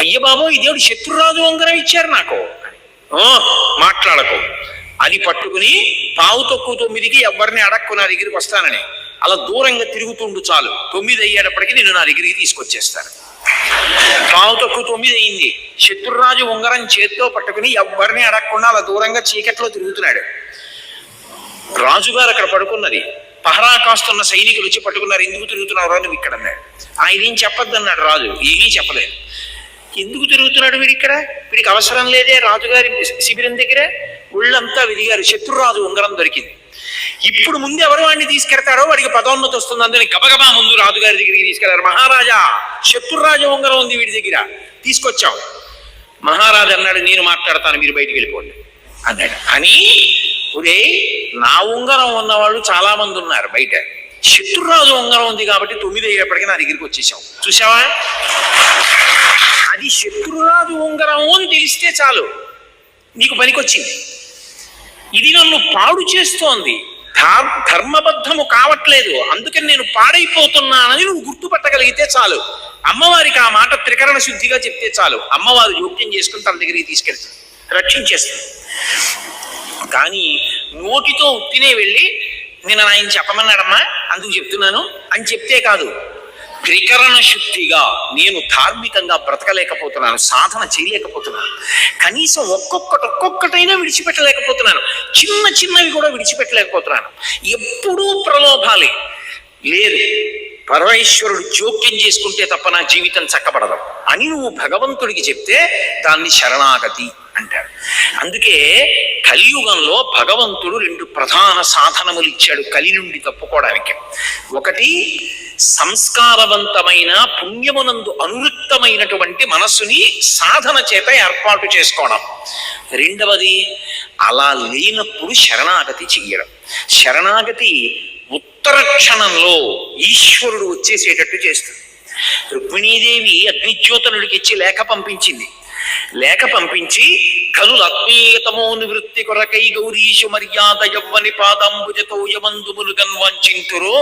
అయ్య బాబో, ఇదేవిడు శత్రురాజు ఉంగరం ఇచ్చారు నాకు. మాట్లాడకు. అది పట్టుకుని 9:15 ఎవరిని అడక్కు నా దగ్గరికి వస్తానని అలా దూరంగా తిరుగుతుండు, చాలు 9 అయ్యేటప్పటికి నేను నా దగ్గరికి తీసుకొచ్చేస్తాను. 9:15 అయింది. శత్రురాజు ఉంగరం చేత్తో పట్టుకుని ఎవరిని అడగకుండా అలా దూరంగా చీకట్లో తిరుగుతున్నాడు. రాజుగారు అక్కడ పడుకున్నది, పహరా కాస్తున్న సైనికులు వచ్చి పట్టుకున్నారు. ఎందుకు తిరుగుతున్నారు అని ఇక్కడ అన్నాడు. ఆయన ఏం చెప్పొద్దు అన్నాడు రాజు. ఏమీ చెప్పలేదు. ఎందుకు తిరుగుతున్నాడు వీడు ఇక్కడ, వీడికి అవసరం లేదే రాజుగారి శిబిరం దగ్గర. ఒళ్ళంతా విరిగారు. శత్రురాజు ఉంగరం దొరికింది. ఇప్పుడు ముందు ఎవరు వాడిని తీసుకెడతారో వాడికి పదోన్నతి వస్తుంది. అందుకని గబగబా ముందు రాజుగారి దగ్గరికి తీసుకెళ్లారు. మహారాజా, శత్రురాజు ఉంగరం ఉంది వీడి దగ్గర, తీసుకొచ్చాం. మహారాజు అన్నాడు, నేను మాట్లాడతాను, మీరు బయటికి వెళ్ళిపోండి అన్నాడు. అని ఒరే, నా ఉంగరం ఉన్నవాళ్ళు చాలా మంది ఉన్నారు బయట, శత్రురాజు ఉంగరం ఉంది కాబట్టి 9 అయ్యేప్పటికీ నా దగ్గరికి వచ్చేసాం. చూసావా, అది శత్రురాజు ఉంగరం అని తెలిస్తే చాలు, నీకు పనికొచ్చింది. ఇది నన్ను పాడు చేస్తోంది, ధర్మబద్ధము కావట్లేదు, అందుకని నేను పాడైపోతున్నానని నువ్వు గుర్తుపట్టగలిగితే చాలు. అమ్మవారికి ఆ మాట త్రికరణ శుద్ధిగా చెప్తే చాలు, అమ్మవారు జోక్యం చేసుకుని తన దగ్గరికి తీసుకెళ్తుంది, రక్షించేస్తుంది. కానీ నోటితో ఉత్తినే వెళ్ళి నేను ఆయన చెప్పమన్నాడమ్మా అందుకు చెప్తున్నాను అని చెప్తే కాదు, త్రికరణ శుద్ధిగా నేను ధార్మికంగా బ్రతకలేకపోతున్నాను, సాధన చేయలేకపోతున్నాను, కనీసం ఒక్కొక్కటైనా విడిచిపెట్టలేకపోతున్నాను, చిన్న చిన్నవి కూడా విడిచిపెట్టలేకపోతున్నాను, ఎప్పుడూ ప్రలోభాలే. లేదు, పరమేశ్వరుడు జోక్యం చేసుకుంటే తప్ప నా జీవితం చక్కబడదు అని నువ్వు భగవంతుడికి చెప్తే దాన్ని శరణాగతి అంటాడు. అందుకే కలియుగంలో భగవంతుడు 2 ప్రధాన సాధనములు ఇచ్చాడు కలి నుండి తప్పుకోవడానికి. ఒకటి సంస్కారవంతమైన పుణ్యమునందు అనువృత్తమైనటువంటి మనస్సుని సాధన చేత ఏర్పాటు చేసుకోవడం. రెండవది అలా లేనప్పుడు శరణాగతి చెయ్యడం. శరణాగతి ఉత్తర క్షణంలో ఈశ్వరుడు వచ్చేసేటట్టు చేస్తుంది. రుక్మిణీదేవి అగ్నిజ్యోతనుడికి ఇచ్చి లేఖ పంపించింది. లేఖ పంపించి కలులాత్మీయతమో నివృత్తి కొరకై గౌరీషు మర్యాద యవ్వని పాదంబుజతో యమందుములు గన్వాంచింతురో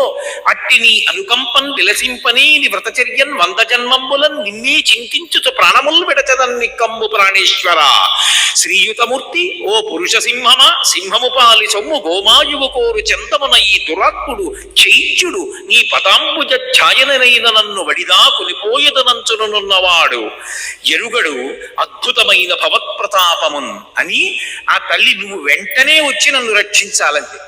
అట్టిని అనుకంపన్ విలసింపని వ్రతచర్యన్ 100 జన్మములన్ నిన్నే చింతించుచు ప్రాణములు విడచదన్ నిక్కంబు ప్రాణేశ్వర శ్రీయుతమూర్తి ఓ పురుష సింహమా సింహము పాలి సొమ్ము గోమాయువు కోరు చందమున ఈ దురాత్ముడు చైత్యుడు నీ పదాంబుజ ఛాయనైన నన్ను వడిదా కొనిపోయదనంచునున్నవాడు ఎరుగడు అద్భుతమైన భవత్ప్రతాపమున్ అని ఆ తల్లి నువ్వు వెంటనే వచ్చి నన్ను రక్షించాలంటే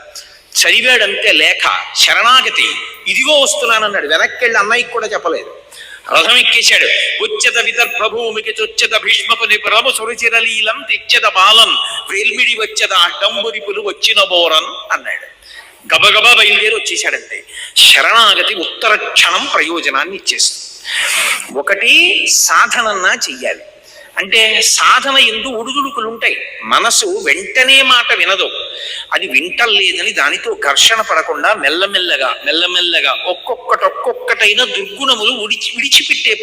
చదివాడంతే లేఖ శరణాగతి. ఇదిగో వస్తున్నానన్నాడు. వెనక్కెళ్ళి అన్నయ్యకి కూడా చెప్పలేదు. రథం ఎక్కేశాడు. వచ్చద విదర్భభూమికి చొచ్చద భీష్మకుని ప్రభు సురుచిరలీలం తెచ్చద బాలన్ వేల్మిడి వచ్చద అడ్డంబురిపులు వచ్చిన బోరన్ అన్నాడు. గబగబా బయలుదేరి వచ్చేశాడంతే. శరణాగతి ఉత్తర క్షణం ప్రయోజనాన్ని ఇచ్చేస్తుంది. ఒకటి సాధనన్నా చెయ్యాలి. అంటే సాధన ఎందు ఉడుదుడుకులుంటాయి. మనసు వెంటనే మాట వినదు. అది వింటలేదని దానితో ఘర్షణ పడకుండా మెల్లమెల్లగా ఒక్కొక్కటైన దుర్గుణములు విడిచిపెట్టే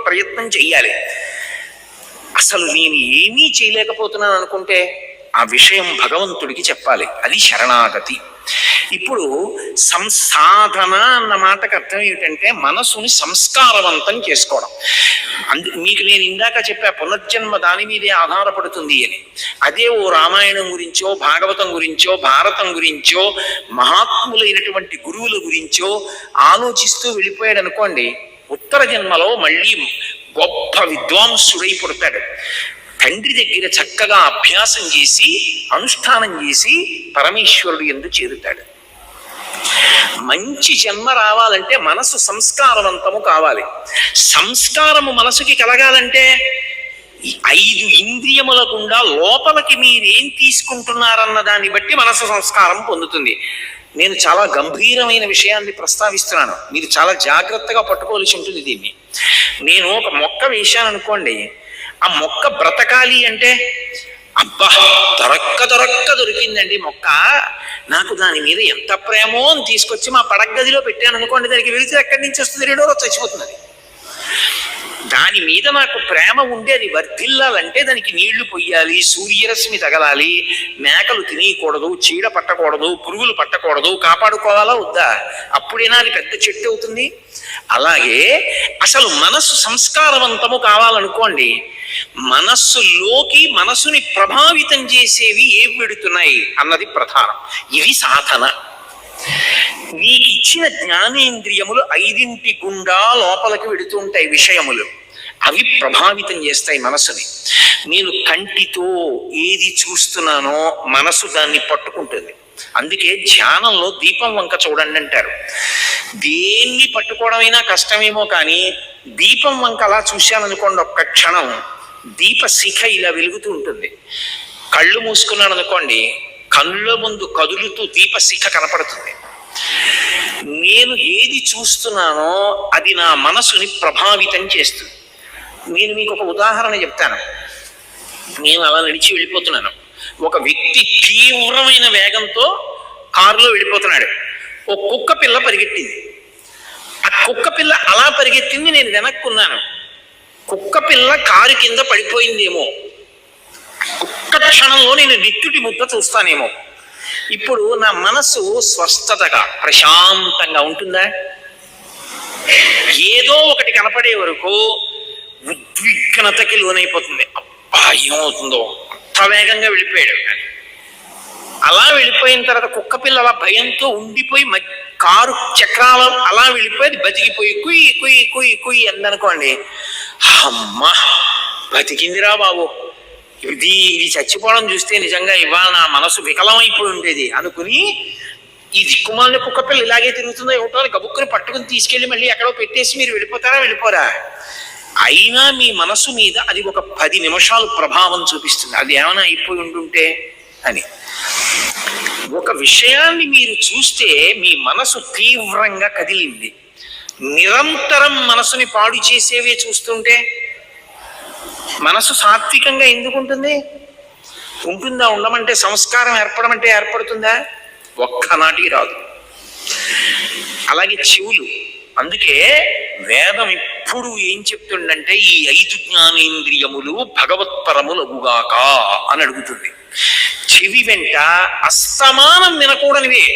ప్రయత్నం చెయ్యాలి. అసలు నేను ఏమీ చేయలేకపోతున్నాను అనుకుంటే ఆ విషయం భగవంతుడికి చెప్పాలి. అది శరణాగతి. ఇప్పుడు సంసాధన అన్న మాటకు అర్థం ఏమిటంటే మనసుని సంస్కారవంతం చేసుకోవడం. మీకు నేను ఇందాక చెప్పా పునర్జన్మ దాని మీదే ఆధారపడుతుంది అని. అదే ఓ రామాయణం గురించో భాగవతం గురించో భారతం గురించో మహాత్ములైనటువంటి గురువుల గురించో ఆలోచిస్తూ వెళ్ళిపోయాడు అనుకోండి, ఉత్తర జన్మలో మళ్ళీ గొప్ప విద్వాంసుడై పుడతాడు. తండ్రి దగ్గర చక్కగా అభ్యాసం చేసి అనుష్ఠానం చేసి పరమేశ్వరుడు యందు చేరుతాడు. మంచి జన్మ రావాలంటే మనసు సంస్కారవంతము కావాలి. సంస్కారము మనసుకి కలగాలంటే 5 ఇంద్రియముల గుండా లోపలికి మీరేం తీసుకుంటున్నారన్న దాన్ని బట్టి మనసు సంస్కారం పొందుతుంది. నేను చాలా గంభీరమైన విషయాన్ని ప్రస్తావిస్తున్నాను. మీరు చాలా జాగ్రత్తగా పట్టుకోవాల్సి ఉంటుంది దీన్ని. నేను ఒక మొక్క వేశాను అనుకోండి, ఆ మొక్క బ్రతకాలి అంటే అబ్బా దొరికిందండి మొక్క, నాకు దాని మీద ఎంత ప్రేమో అని తీసుకొచ్చి మా పడగదిలో పెట్టాను అనుకోండి, దానికి వెళితే ఎక్కడి నుంచి వస్తుంది? 2 రోజు చచ్చిపోతుంది. దాని మీద నాకు ప్రేమ ఉండి అది వర్ధిల్లాలంటే దానికి నీళ్లు పొయ్యాలి, సూర్యరశ్మి తగలాలి, మేకలు తినేయకూడదు, చీడ పట్టకూడదు, పురుగులు పట్టకూడదు, కాపాడుకోవాలా వద్దా? అప్పుడైనా అది పెద్ద చెట్టు అవుతుంది. అలాగే అసలు మనస్సు సంస్కారవంతము కావాలనుకోండి, మనస్సులోకి మనసుని ప్రభావితం చేసేవి ఏవి పెడుతున్నాయి అన్నది ప్రధానం. ఇది సాధన. నీకు ఇచ్చిన జ్ఞానేంద్రియములు 5 గుండా లోపలికి వెడుతూ ఉంటాయి విషయములు. అవి ప్రభావితం చేస్తాయి మనసుని. నేను కంటితో ఏది చూస్తున్నానో మనసు దాన్ని పట్టుకుంటుంది. అందుకే ధ్యానంలో దీపం వంక చూడండి అంటారు. దేన్ని పట్టుకోవడమైనా కష్టమేమో కానీ దీపం వంక అలా చూశాననుకోండి, ఒక్క క్షణం దీప శిఖ ఇలా వెలుగుతూ ఉంటుంది. కళ్ళు మూసుకున్నాను అనుకోండి, కళ్ళ ముందు కదులుతూ దీప శిఖ కనపడుతుంది. నేను ఏది చూస్తున్నానో అది నా మనసుని ప్రభావితం చేస్తుంది. నేను మీకు ఒక ఉదాహరణ చెప్తాను. నేను అలా నడిచి వెళ్ళిపోతున్నాను. ఒక వ్యక్తి తీవ్రమైన వేగంతో కారులో వెళ్ళిపోతున్నాడు. ఒక కుక్క పిల్ల పరిగెట్టింది. ఆ కుక్క పిల్ల అలా పరిగెత్తింది, నేను వెనక్కున్నాను. కుక్క పిల్ల కారు కింద పడిపోయిందేమో, ఒక్క క్షణంలో నేను నిత్తుటి ముద్ద చూస్తానేమో. ఇప్పుడు నా మనసు స్వస్థతగా ప్రశాంతంగా ఉంటుందా? ఏదో ఒకటి కనపడే వరకు ఉద్విగ్నతకి లోనైపోతుంది. అబ్బా ఏమవుతుందో, అంత వేగంగా వెళ్ళిపోయాడు. కానీ అలా వెళ్ళిపోయిన తర్వాత కుక్క పిల్ల అలా భయంతో ఉండిపోయి కారు చక్రాలు అలా వెళ్ళిపోయి బతికిపోయి కుయ్యి కుయ్యి కుయ్యి కుయ్యి అందనుకోండి, అమ్మా బతికిందిరా బాబు, ఇది చచ్చిపోవడం చూస్తే నిజంగా ఇవాళ నా మనసు వికలమైపోయి ఉండేది అనుకుని, ఈ దిక్కుమాలిన కుక్క పిల్ల ఇలాగే తిరుగుతుందో ఏమిటో అని గబుక్కుని పట్టుకుని తీసుకెళ్ళి మళ్ళీ ఎక్కడో పెట్టేసి మీరు వెళ్ళిపోరా? అయినా మీ మనసు మీద అది ఒక 10 నిమిషాలు ప్రభావం చూపిస్తుంది. అది ఏమైనా అయిపోయి ఉంటుంటే అని. ఒక విషయాన్ని మీరు చూస్తే మీ మనసు తీవ్రంగా కదిలింది. నిరంతరం మనసుని పాడు చేసేవే చూస్తుంటే మనసు సాత్వికంగా ఎందుకు ఉంటుంది? ఉంటుందా? ఉండమంటే సంస్కారం ఏర్పడమంటే ఏర్పడుతుందా? ఒక్కనాటికి రాదు. అలాగే చెవులు. అందుకే వేదం ఇప్పుడు ఏం చెప్తుందంటే ఈ 5 జ్ఞానేంద్రియములు భగవత్పరములగుగాక అని అడుగుతుంది. చెవి వెంట అస్తమానం వినకూడనివే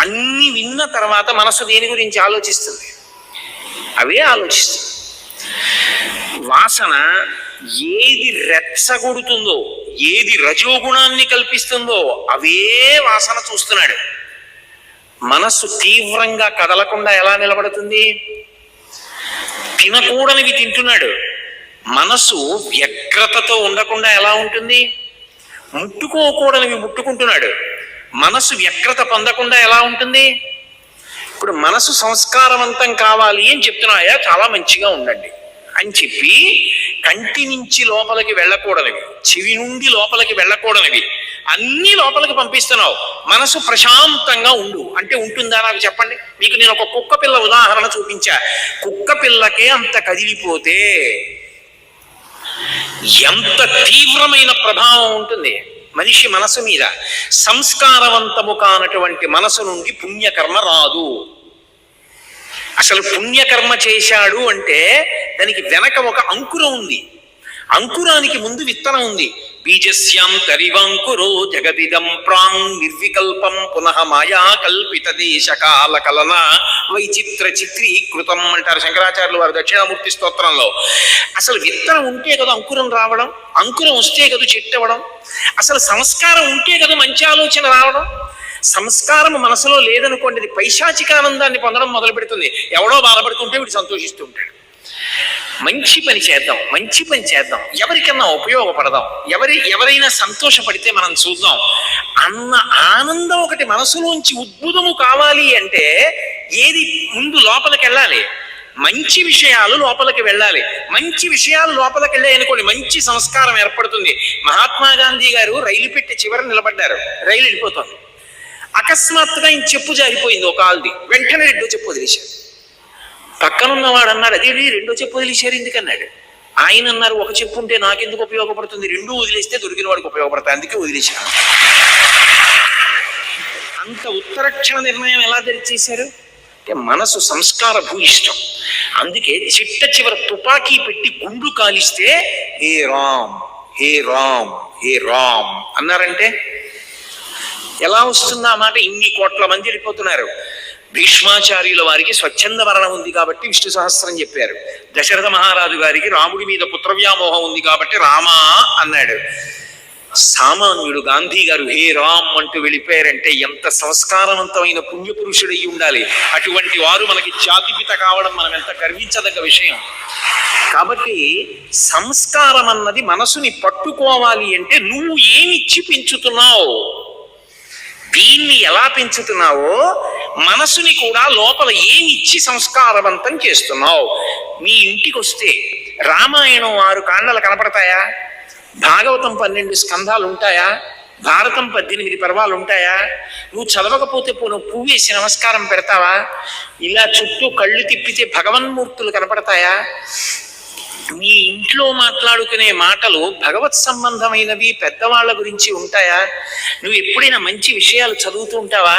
అన్ని విన్న తర్వాత మనసు దేని గురించి ఆలోచిస్తుంది? అవే ఆలోచిస్తుంది. వాసన ఏది రెచ్చగొడుతుందో, ఏది రజోగుణాన్ని కల్పిస్తుందో అవే వాసన చూస్తున్నాడు. మనస్సు తీవ్రంగా కదలకుండా ఎలా నిలబడుతుంది? తినకూడనివి తింటున్నాడు. మనసు వ్యగ్రతతో ఉండకుండా ఎలా ఉంటుంది? ముట్టుకోకూడనివి ముట్టుకుంటున్నాడు. మనసు వ్యగ్రత పొందకుండా ఎలా ఉంటుంది? ఇప్పుడు మనసు సంస్కారవంతం కావాలి అని చెప్తున్నాయా, చాలా మంచిగా ఉండండి అని చెప్పి కంటి నుంచి లోపలికి వెళ్ళకూడనివి, చెవి నుండి లోపలికి వెళ్ళకూడనివి అన్ని లోపలికి పంపిస్తున్నావు. మనసు ప్రశాంతంగా ఉండు అంటే ఉంటుందా? నాకు చెప్పండి. మీకు నేను ఒక కుక్క పిల్ల ఉదాహరణ చూపించా. కుక్క పిల్లకే అంత కదిలిపోతే ఎంత తీవ్రమైన ప్రభావం ఉంటుంది మనిషి మనసు మీద. సంస్కారవంతము కానటువంటి మనసు నుండి పుణ్యకర్మ రాదు. అసలు పుణ్యకర్మ చేశాడు అంటే దానికి వెనక ఒక అంకురం ఉంది. అంకురానికి ముందు విత్తనం ఉంది. బీజస్యాం తరివంకురో జగదిదం ప్రాంగ్ నిర్వికల్పం పునః మాయా కల్పిత దేశ కాల కలన వైచిత్ర చిత్రీకృతం అంటారు శంకరాచార్యులు వారు దక్షిణామూర్తి స్తోత్రంలో. అసలు విత్తనం ఉంటే కదా అంకురం రావడం, అంకురం వస్తే కదా చెట్టు అవ్వడం, అసలు సంస్కారం ఉంటే కదా మంచి ఆలోచన రావడం. సంస్కారం మనసులో లేదనుకోండి, అది పైశాచికానందాన్ని పొందడం మొదలు పెడుతుంది. ఎవడో బాధపడుతుంటే వీడు సంతోషిస్తూ ఉంటాడు. మంచి పని చేద్దాం, మంచి పని చేద్దాం, ఎవరికన్నా ఉపయోగపడదాం, ఎవరైనా సంతోషపడితే మనం చూద్దాం అన్న ఆనందం ఒకటి మనసులోంచి ఉద్భుతము కావాలి అంటే ఏది ముందు లోపలికి వెళ్ళాలి? మంచి విషయాలు లోపలికి వెళ్ళాలి. మంచి విషయాలు లోపలికి వెళ్ళాయి అనుకోండి, మంచి సంస్కారం ఏర్పడుతుంది. మహాత్మా గాంధీ గారు రైలు పెట్టి చివర నిలబడ్డారు, రైలు వెళ్ళిపోతుంది. అకస్మాత్తుగా ఇంక చెప్పు జారిపోయింది ఒక ఆల్ది, వెంటనే రెండో చెప్పు వదిలేశారు. పక్కనున్నవాడు అన్నాడు, అదే రెండో చెప్పు వదిలేశారు ఎందుకన్నాడు. ఆయన అన్నారు, ఒక చెప్పు ఉంటే నాకెందుకు ఉపయోగపడుతుంది, రెండు వదిలేస్తే దొరికిన వాడికి ఉపయోగపడతాయి, అందుకే వదిలేశారు. అంత ఉత్తరక్షణ నిర్ణయం ఎలా చేశారు అంటే మనసు సంస్కార భూయిష్టం. అందుకే చిట్ట చివర తుపాకీ పెట్టి గుండు కాలిస్తే హే రామ్ హే రామ్ హే రామ్ అన్నారంటే ఎలా వస్తుందా మాట? ఇన్ని కోట్ల మంది వెళ్ళిపోతున్నారు. భీష్మాచార్యుల వారికి స్వచ్ఛంద మరణం ఉంది కాబట్టి విష్ణు సహస్రం చెప్పారు. దశరథ మహారాజు గారికి రాముడి మీద పుత్రవ్యామోహం ఉంది కాబట్టి రామా అన్నాడు. సామాన్యుడు గాంధీ గారు హే రామ్ అంటూ వెళ్ళిపోయారంటే ఎంత సంస్కారవంతమైన పుణ్యపురుషుడు అయి ఉండాలి. అటువంటి వారు మనకి జాతిపిత కావడం మనం ఎంత గర్వించదగ్గ విషయం. కాబట్టి సంస్కారం అన్నది మనసుని పట్టుకోవాలి అంటే నువ్వు ఏమిచ్చి పెంచుతున్నావు, దీన్ని ఎలా పెంచుతున్నావో మనసుని కూడా లోపల ఏమిచ్చి సంస్కారవంతం చేస్తున్నావు. మీ ఇంటికి వస్తే రామాయణం 6 కాండలు కనపడతాయా? భాగవతం 12 స్కంధాలు ఉంటాయా? భారతం 18 పర్వాలు ఉంటాయా? నువ్వు చదవకపోతే పువ్వు వేసి నమస్కారం పెడతావా? ఇలా చుట్టూ కళ్ళు తిప్పితే భగవన్మూర్తులు కనపడతాయా? మీ ఇంట్లో మాట్లాడుకునే మాటలు భగవత్ సంబంధమైనవి, పెద్దవాళ్ళ గురించి ఉంటాయా? నువ్వు ఎప్పుడైనా మంచి విషయాలు చదువుతూ ఉంటావా?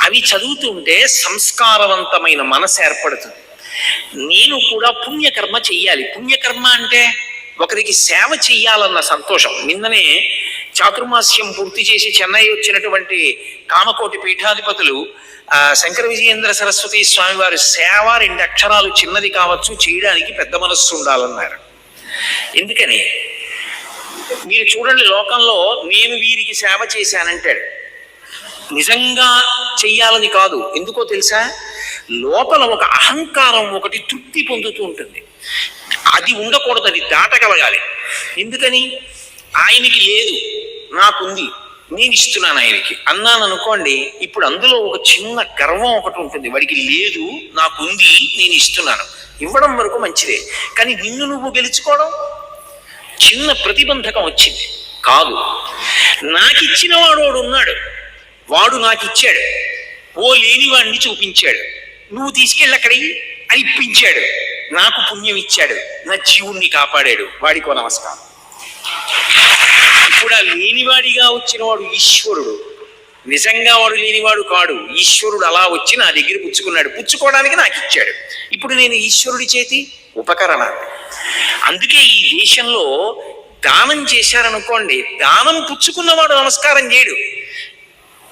అవి చదువుతూ ఉంటే సంస్కారవంతమైన మనసు ఏర్పడుతుంది. నేను కూడా పుణ్యకర్మ చెయ్యాలి. పుణ్యకర్మ అంటే ఒకరికి సేవ చెయ్యాలన్న సంతోషం. నిన్ననే చాతుర్మాస్యం పూర్తి చేసి చెన్నై వచ్చినటువంటి కామకోటి పీఠాధిపతులు శంకర విజయేంద్ర సరస్వతి స్వామి వారి సేవ 2 అక్షరాలు చిన్నది కావచ్చు, చేయడానికి పెద్ద మనస్సు ఉండాలన్నారు. ఎందుకని మీరు చూడండి, లోకంలో నేను వీరికి సేవ చేశానంటాడు. నిజంగా చెయ్యాలని కాదు. ఎందుకో తెలుసా? లోపల ఒక అహంకారం ఒకటి తృప్తి పొందుతూ ఉంటుంది. అది ఉండకూడదు, అది దాటగలగాలి. ఎందుకని? ఆయనకి లేదు, నాకుంది, నేను ఇస్తున్నాను ఆయనకి అన్నాను అనుకోండి, ఇప్పుడు అందులో ఒక చిన్న గర్వం ఒకటి ఉంటుంది. వాడికి లేదు, నాకుంది, నేను ఇస్తున్నాను. ఇవ్వడం వరకు మంచిదే, కానీ నిన్ను నువ్వు గెలుచుకోవడం చిన్న ప్రతిబంధకం వచ్చింది. కాదు, నాకిచ్చిన వాడు ఉన్నాడు, వాడు నాకు ఇచ్చాడు, ఓ లేనివాడిని చూపించాడు, నువ్వు తీసుకెళ్ళి అక్కడికి అని ఇప్పించాడు, నాకు పుణ్యం ఇచ్చాడు, నా జీవుణ్ణి కాపాడాడు, వాడికో నమస్కారం. ఇప్పుడు ఆ లేనివాడిగా వచ్చిన వాడు ఈశ్వరుడు, నిజంగా వాడు లేనివాడు కాడు. ఈశ్వరుడు అలా వచ్చి నా దగ్గర పుచ్చుకున్నాడు, పుచ్చుకోవడానికి నాకు ఇచ్చాడు. ఇప్పుడు నేను ఈశ్వరుడి చేతి ఉపకరణ. అందుకే ఈ దేశంలో దానం చేశారనుకోండి, దానం పుచ్చుకున్నవాడు నమస్కారం చేయడు.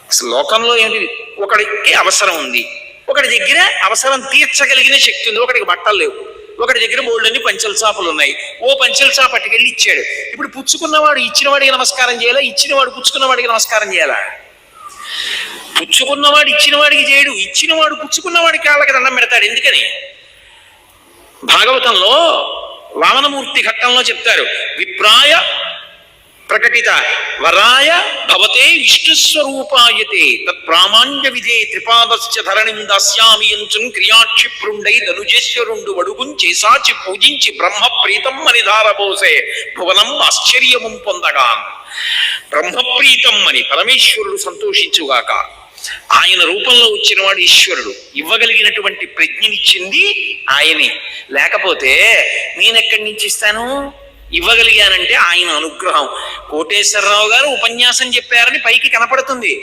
అసలు లోకంలో ఏంటి, ఒకడికి అవసరం ఉంది, ఒకటి దగ్గర అవసరం తీర్చగలిగిన శక్తి ఉంది, ఒకటికి బట్టలు లేవు, ఒకటి దగ్గర బోల్డన్ని పంచెల చాపలు ఉన్నాయి, ఓ పంచెల చాప పట్టుకెళ్ళి ఇచ్చాడు. ఇప్పుడు పుచ్చుకున్నవాడు ఇచ్చిన వాడికి నమస్కారం చేయాలా, ఇచ్చినవాడు పుచ్చుకున్న వాడికి నమస్కారం చేయాలా? పుచ్చుకున్నవాడు ఇచ్చిన వాడికి చేయడు, ఇచ్చినవాడు పుచ్చుకున్నవాడికి కాళ్ళకి దండం పెడతాడు. ఎందుకని? భాగవతంలో వామనమూర్తి ఘట్టంలో చెప్తారు, విప్రాయ ప్రకటిత వరాయ భవతే విష్ణుస్వరూపాయతే తత్ప్రామాణ్య విధే త్రిపాదశ్చ ధరణిం దాస్యామి యంచున్ క్రియాక్షిప్రుండై ధనుజేశ్వరుండు వడుగుం చేసాచి పూజించి బ్రహ్మ ప్రీతం అని ధారబోసే భువనం ఆశ్చర్యము పొందగా. బ్రహ్మప్రీతం అని పరమేశ్వరుడు సంతోషించుగాక. ఆయన రూపంలో వచ్చిన వాడు ఈశ్వరుడు. ఇవ్వగలిగినటువంటి ప్రజ్ఞనిచ్చింది ఆయనే. లేకపోతే నేనెక్కడి నుంచి ఇస్తాను? ఇవ్వగలిగానంటే ఆయన అనుగ్రహం. కోటేశ్వరరావు గారు ఉపన్యాసం చెప్పారని పైకి కనపడుతుంది.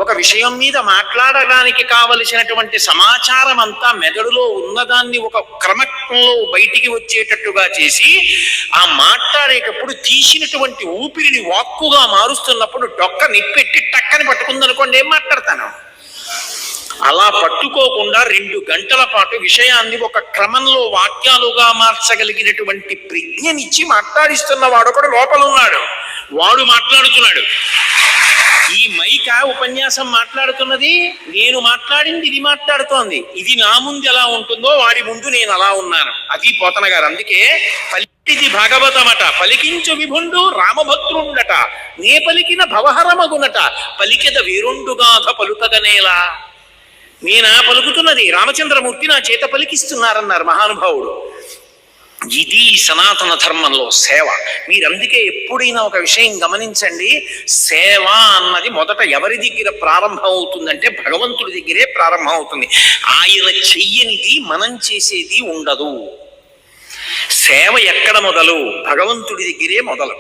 ఒక విషయం మీద మాట్లాడడానికి కావలసినటువంటి సమాచారం అంతా మెదడులో ఉన్నదాన్ని ఒక క్రమంలో బయటికి వచ్చేటట్టుగా చేసి, ఆ మాట్లాడేటప్పుడు తీసినటువంటి ఊపిరిని వాక్కుగా మారుస్తున్నప్పుడు డొక్క నిప్పెట్టి టక్కని పట్టుకుందనుకోండి, ఏం మాట్లాడతాను? అలా పట్టుకోకుండా 2 గంటల పాటు విషయాన్ని ఒక క్రమంలో వాక్యాలుగా మార్చగలిగినటువంటి ప్రజ్ఞనిచ్చి మాట్లాడిస్తున్న వాడొకడు లోపల ఉన్నాడు, వాడు మాట్లాడుతున్నాడు. ఈ మైక ఉపన్యాసం మాట్లాడుతున్నది, నేను మాట్లాడింది ఇది మాట్లాడుతోంది. ఇది నా ముందు ఎలా ఉంటుందో వాడి ముందు నేను అలా ఉన్నాను. అది పోతన గారు. అందుకే పలికిది భాగవతమట, పలికించు విభుండు రామభద్రుండట, నే పలికిన భవహరమగునట, పలికెద వేరొండుగాథ పలుకగనేలా. నేనా పలుకుతున్నది, రామచంద్రమూర్తి నా చేత పలికిస్తున్నారన్నారు మహానుభావుడు. ఇది సనాతన ధర్మంలో సేవ. మీరందుకే ఎప్పుడైనా ఒక విషయం గమనించండి, సేవ అన్నది మొదట ఎవరి దగ్గర ప్రారంభం అవుతుందంటే భగవంతుడి దగ్గరే ప్రారంభం అవుతుంది. ఆయన చెయ్యనిది మనం చేసేది ఉండదు. సేవ ఎక్కడ మొదలు? భగవంతుడి దగ్గరే మొదలు.